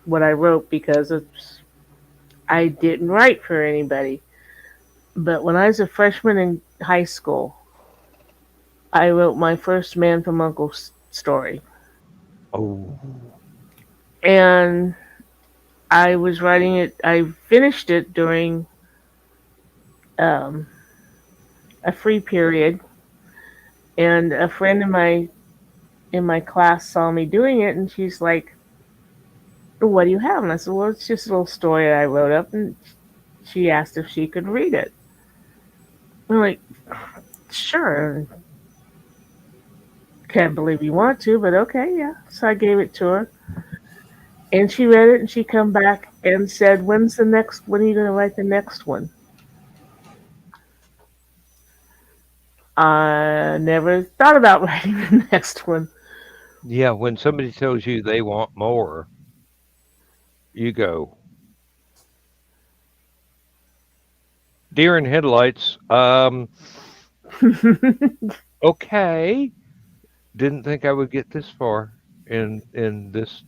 what I wrote because I didn't write for anybody. But when I was a freshman in high school, I wrote my first Man from Uncle story. oh, And I was writing it, I finished it during um, a free period. And a friend in my class saw me doing it, and she's like, "What do you have?" And I said, "Well, it's just a little story that I wrote up." And she asked if she could read it. I'm like, "Sure." Can't believe you want to, but okay, yeah. So I gave it to her, and she read it, and she come back and said, "When's the next? When are you going to write the next one?" I never thought about writing the next one. yeah, when somebody tells you they want more, you go, deer in headlights. Okay. Didn't think I would get this far in this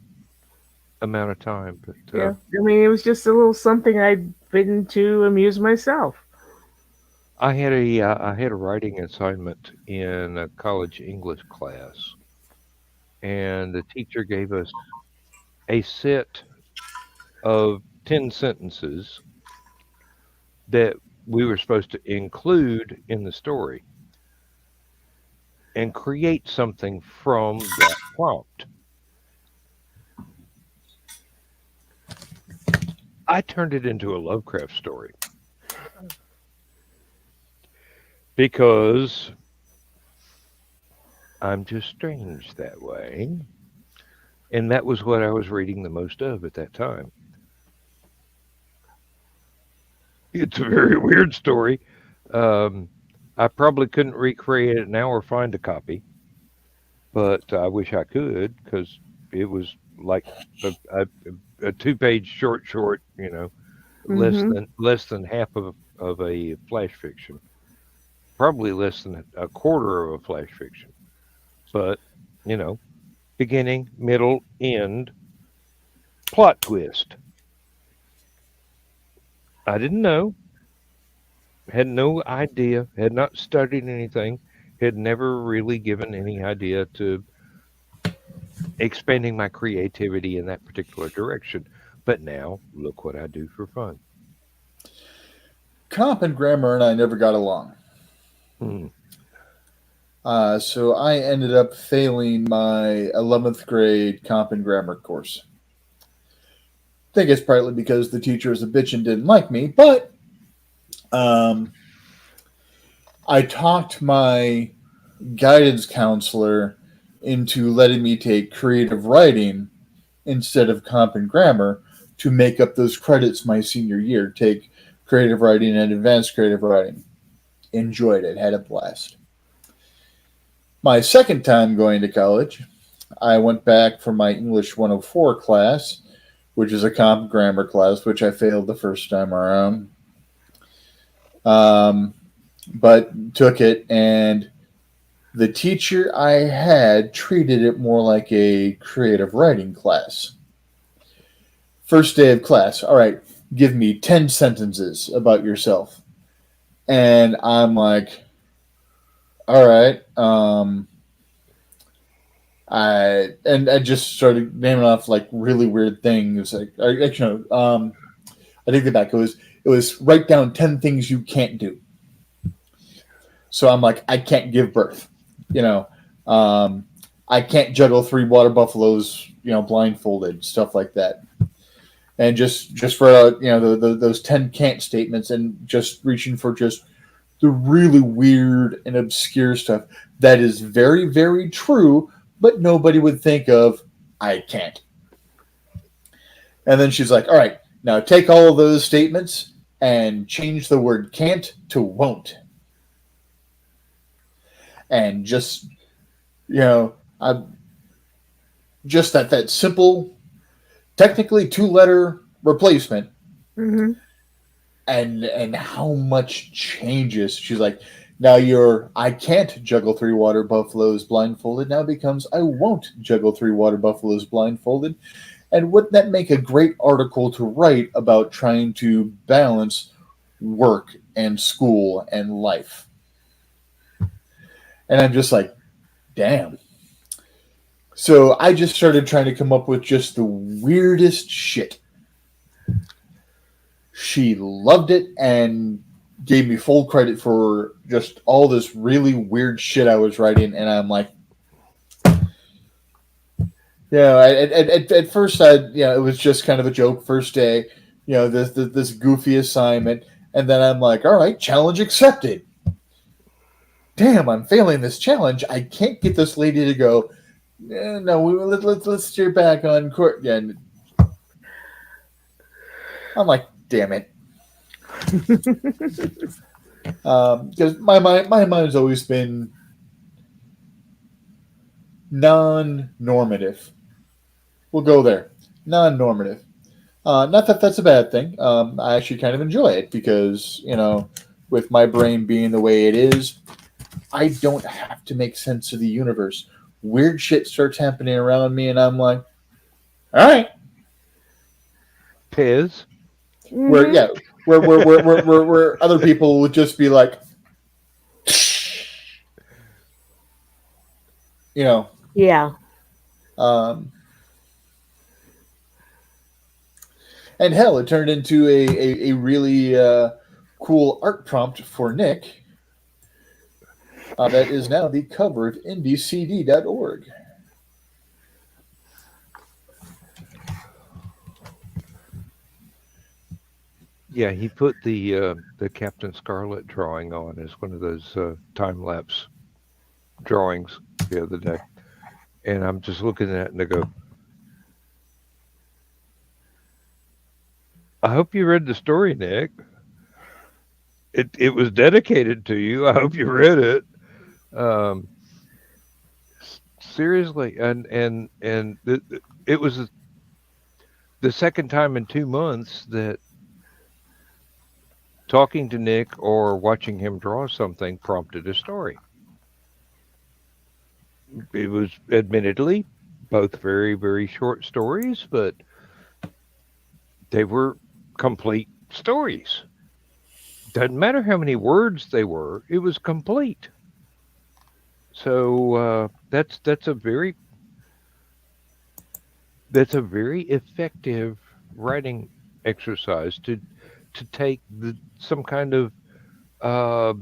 amount of time, but Yeah, I mean, it was just a little something I'd written to amuse myself. I had a writing assignment in a college English class, and the teacher gave us a set of 10 sentences that we were supposed to include in the story and create something from that prompt. I turned it into a Lovecraft story because I'm just strange that way. And that was what I was reading the most of at that time. It's a very weird story. Um, I probably couldn't recreate it now or find a copy, but I wish I could because it was like a 2-page short, Hmm. less than half of a flash fiction, probably less than a quarter of a flash fiction. But you know, beginning, middle, end, Plot twist. I didn't know. Had no idea. Had not studied anything. Had never really given any idea to expanding my creativity in that particular direction. But now, look what I do for fun. Comp and grammar and I never got along. Hmm. So I ended up failing my 11th grade comp and grammar course. I think it's partly because the teacher was a bitch and didn't like me, but I talked my guidance counselor into letting me take creative writing instead of comp and grammar to make up those credits my senior year. Take creative writing and advanced creative writing. Enjoyed it, had a blast. My second time going to college, I went back for my English 104 class, which is a comp grammar class, which I failed the first time around. But took it, and the teacher I had treated it more like a creative writing class. First day of class, all right, give me 10 sentences about yourself. And I'm like, all right. I just started naming off like really weird things. Like, actually, no, I take it back. It was write down 10 things you can't do. So I'm like, I can't give birth. I can't juggle 3 water buffaloes, blindfolded, stuff like that. And just for those 10 can't statements, and just reaching for just the really weird and obscure stuff that is very, very true, but nobody would think of. I can't. And then she's like, all right, now take all of those statements and change the word can't to won't. And just, just that simple, technically 2-letter replacement. Mm-hmm. And how much changes. She's like, now your I can't juggle 3 water buffaloes blindfolded now becomes I won't juggle 3 water buffaloes blindfolded. And wouldn't that make a great article to write about trying to balance work and school and life? And I'm just like, damn. So I just started trying to come up with just the weirdest shit. She loved it and gave me full credit for just all this really weird shit I was writing. And I'm like, at first it was just kind of a joke first day, this goofy assignment. And then I'm like, all right, challenge accepted. Damn, I'm failing this challenge. I can't get this lady to go, no, let's steer back on court. Yeah. I'm like, damn it. Because my mind's always been non-normative. We'll go there. Non-normative. Not that that's a bad thing. I actually kind of enjoy it because, with my brain being the way it is, I don't have to make sense of the universe. Weird shit starts happening around me, and I'm like, all right. Piz. Mm-hmm. Where other people would just be like, Yeah. And hell, it turned into a really cool art prompt for Nick. That is now the cover of IndieCD.org. Yeah, he put the Captain Scarlet drawing on as one of those time-lapse drawings the other day. And I'm just looking at it and I go, I hope you read the story, Nick. It was dedicated to you. I hope you read it. Seriously, and it was the second time in 2 months that talking to Nick or watching him draw something prompted a story. It was admittedly both very, very short stories, but They were complete stories. Doesn't matter how many words they were; it was complete. So that's a very effective writing exercise to take some kind of uh,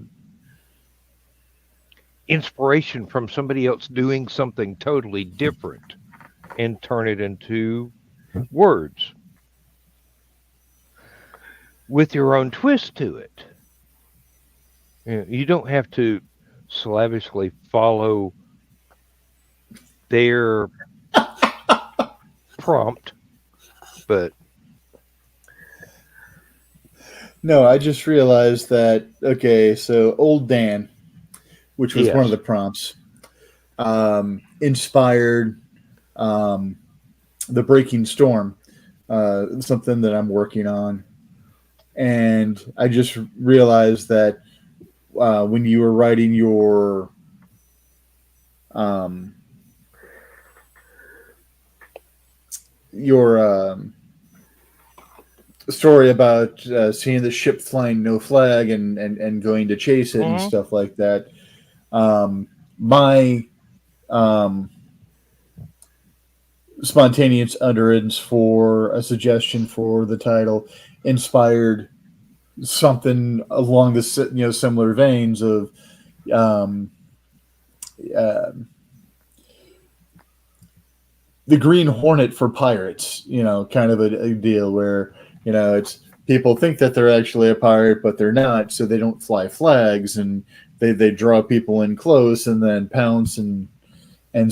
inspiration from somebody else doing something totally different and turn it into words with your own twist to it. You don't have to slavishly follow their prompt, but No, I just realized that. Okay, so old Dan, which was one of yes. the prompts, inspired the Breaking Storm, something that I'm working on, and I just realized that when you were writing um, your story about seeing the ship flying no flag and going to chase it and Mhm. stuff like that. My um, spontaneous utterance for a suggestion for the title inspired something along the similar veins of um, uh, the Green Hornet for pirates. Kind of a deal where it's people think that they're actually a pirate, but they're not, so they don't fly flags and they draw people in close and then pounce and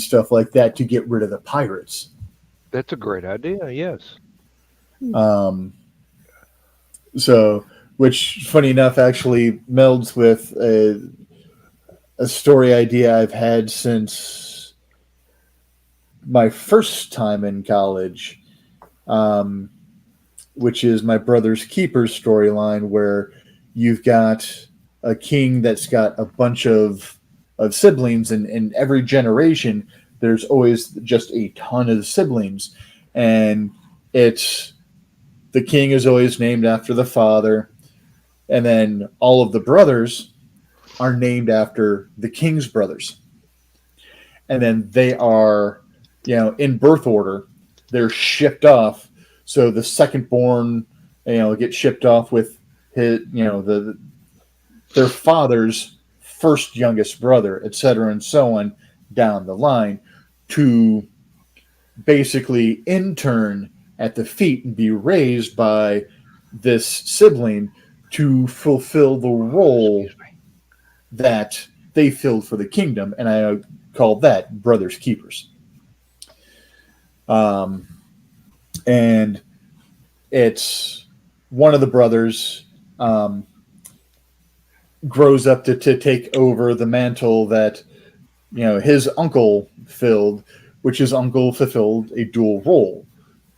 stuff like that to get rid of the pirates. That's a great idea. Yes. Um, so, which, funny enough, actually melds with a story idea I've had since my first time in college, um, which is my brother's keeper's storyline, where you've got a king that's got a bunch of siblings, and in every generation, there's always just a ton of siblings, and it's the king is always named after the father, and then all of the brothers are named after the king's brothers, and then they are, in birth order. They're shipped off, so the second born, gets shipped off with his, their father's first youngest brother, etc., and so on down the line, to basically intern at the feet and be raised by this sibling to fulfill the role Excuse me. that they filled for the kingdom, and I call that brothers keepers. Um, and it's one of the brothers grows up to take over the mantle that his uncle filled, which his uncle fulfilled a dual role: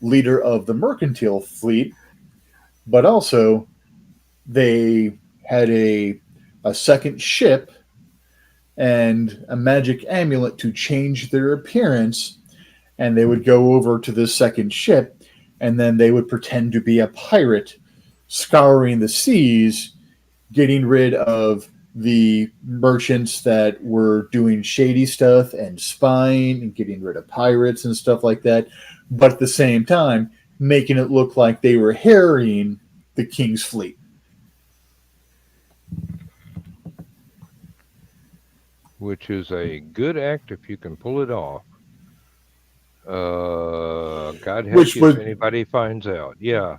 leader of the mercantile fleet, but also they had a second ship and a magic amulet to change their appearance, and they would go over to this second ship, and then they would pretend to be a pirate scouring the seas, getting rid of the merchants that were doing shady stuff and spying and getting rid of pirates and stuff like that, but at the same time making it look like they were harrying the king's fleet. Which is a good act if you can pull it off. God help which you if was anybody finds out. Yeah.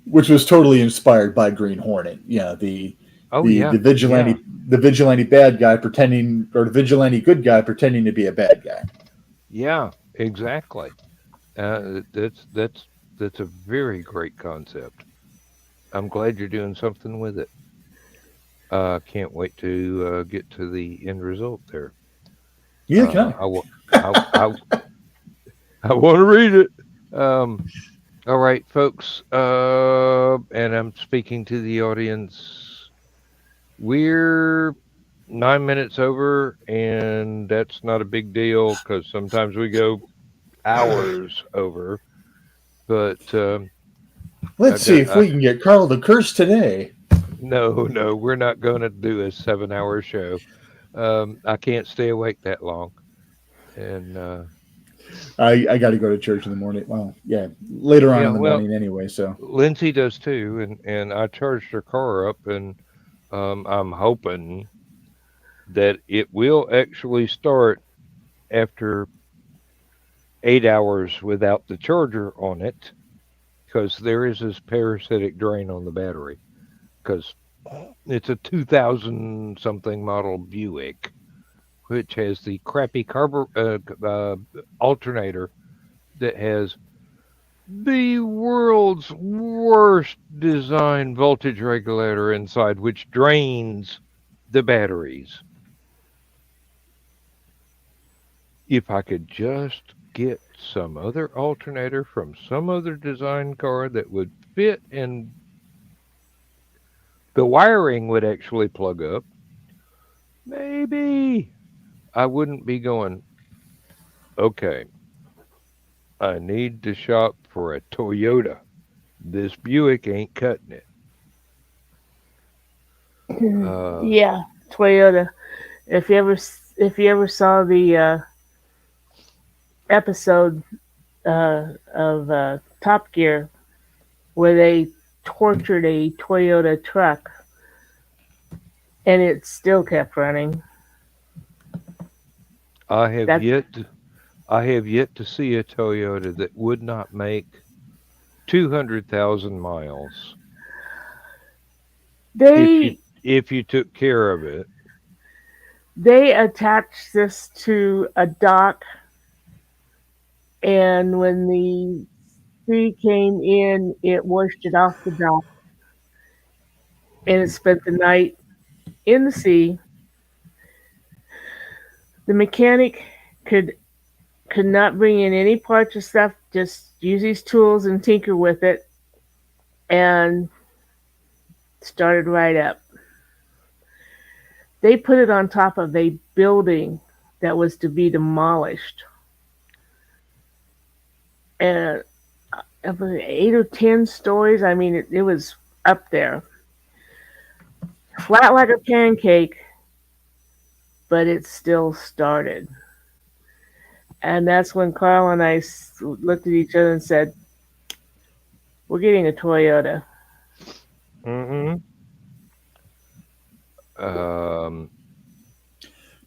which was totally inspired by Green Hornet. The Oh the yeah. the Yeah. vigilante bad guy pretending, or the vigilante good guy pretending to be a bad guy. Yeah. Exactly. That's a very great concept. I'm glad you're doing something with it. Can't wait to get to the end result there. Neither can I. I, wa- I I want to read it. Um, all right, folks. And I'm speaking to the audience. We're 9 minutes over, and that's not a big deal because sometimes we go hours over. But Let's see if we can get Carl to curse today. No, we're not going to do a 7-hour show. I can't stay awake that long. And I got to go to church in the morning. Well, yeah, later on in the morning anyway. So Lindsay does too, and I charged her car up, and I'm hoping that it will actually start after 8 hours without the charger on it, because there is this parasitic drain on the battery, because it's a 2000 something model Buick, which has the crappy alternator that has the world's worst design voltage regulator inside, which drains the batteries. If I could just get some other alternator from some other design car that would fit and the wiring would actually plug up, maybe I wouldn't be going, okay, I need to shop for a Toyota. This Buick ain't cutting it. Yeah, Toyota. If you ever saw the episode of Top Gear where they tortured a Toyota truck and it still kept running. I have yet to see a Toyota that would not make 200,000 miles. If you took care of it. They attached this to a dock, and when the sea came in, it washed it off the dock, and it spent the night in the sea. The mechanic could not bring in any parts or stuff, just use these tools and tinker with it, and started right up. They put it on top of a building that was to be demolished. And 8 or 10 stories, I mean, it was up there. Flat like a pancake, but it still started. And that's when Carl and I looked at each other and said, we're getting a Toyota. Mm-hmm.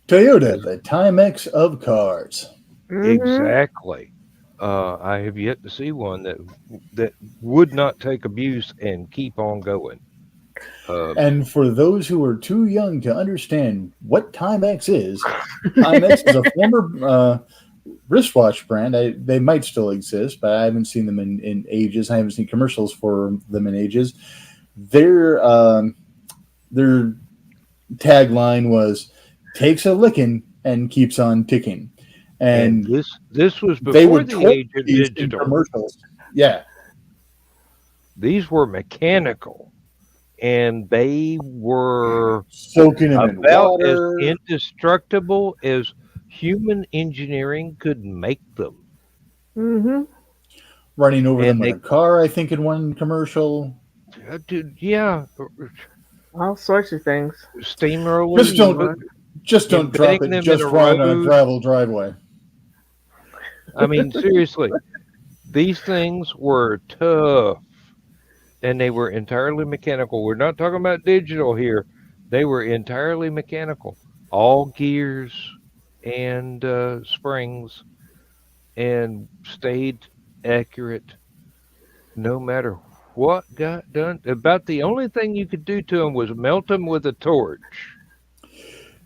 Toyota, the Timex of cars. Exactly. I have yet to see one that would not take abuse and keep on going. And for those who are too young to understand what Timex is a former wristwatch brand. They might still exist, but I haven't seen them in ages. I haven't seen commercials for them in ages. Their tagline was "Takes a licking and keeps on ticking." And this was before the age of digital commercials. Yeah, these were mechanical, and they were soaking them in about water, as indestructible as human engineering could make them. Mm-hmm. Running over them with a car, I think, in one commercial. Dude, yeah. All sorts of things. Steamrollers. Just don't drop it just wrong on a gravel driveway. I mean, seriously, these things were tough, and they were entirely mechanical. We're not talking about digital here. They were entirely mechanical. All gears and springs, and stayed accurate no matter what got done. About the only thing you could do to them was melt them with a torch.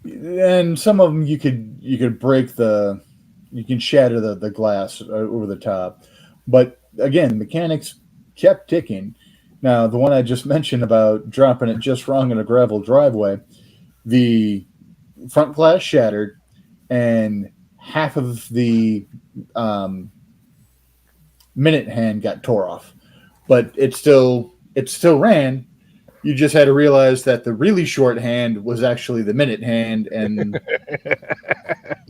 And some of them you could break you can shatter the glass over the top. But again, mechanics kept ticking. Now, the one I just mentioned about dropping it just wrong in a gravel driveway, the front glass shattered and half of the minute hand got tore off. But it still ran. You just had to realize that the really short hand was actually the minute hand, and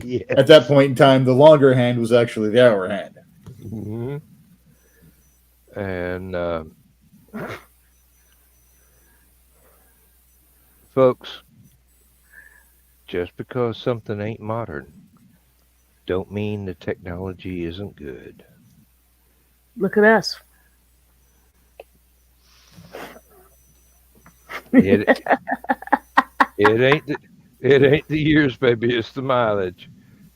yes. At that point in time, the longer hand was actually the hour hand. Mm-hmm. And Folks, just because something ain't modern, don't mean the technology isn't good. Look at us. It ain't the years, baby. It's the mileage.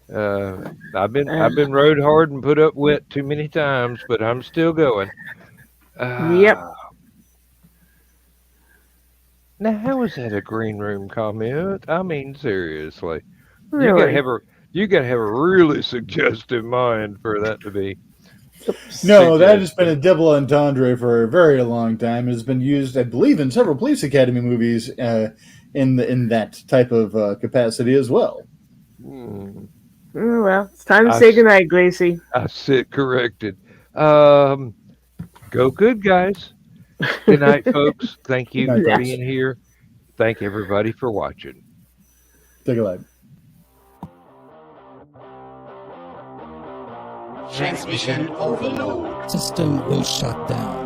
I've been rode hard and put up wet too many times, but I'm still going. Yep. Now, how is that a green room comment? I mean, seriously, Really? you gotta have a really suggestive mind for that to be. No, that has been a double entendre for a very long time. It has been used, I believe, in several Police Academy movies in that type of capacity as well. Hmm. Oh, well, it's time to say goodnight, Gracie. I sit corrected. Go good, guys. Good night, folks. Thank you for being here. Thank everybody for watching. Take a light. Transmission overload. System will shut down.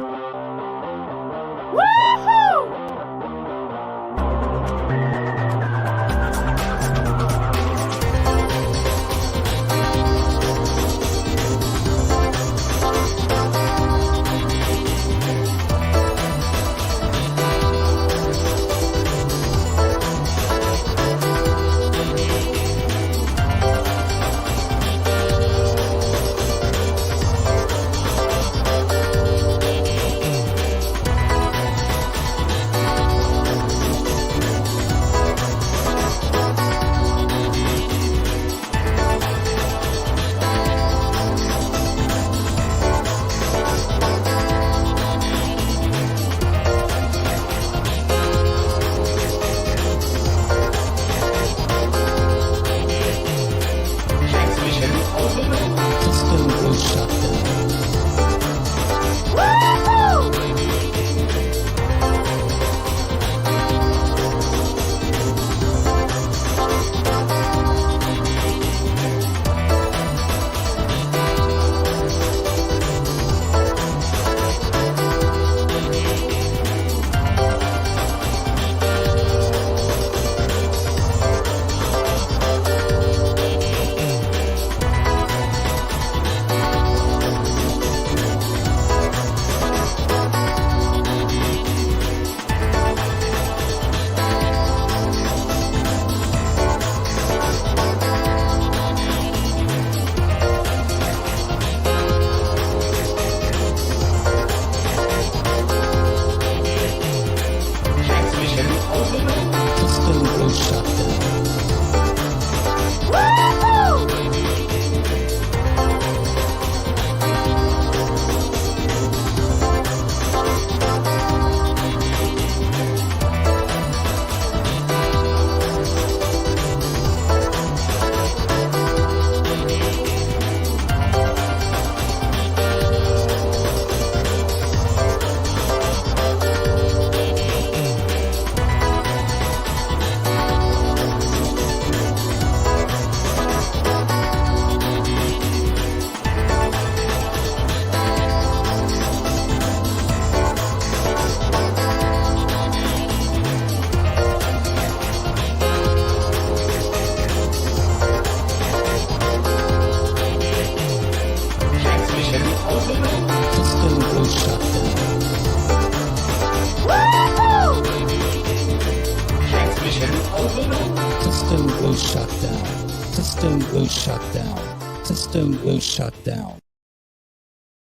System will shut down. System will shut down.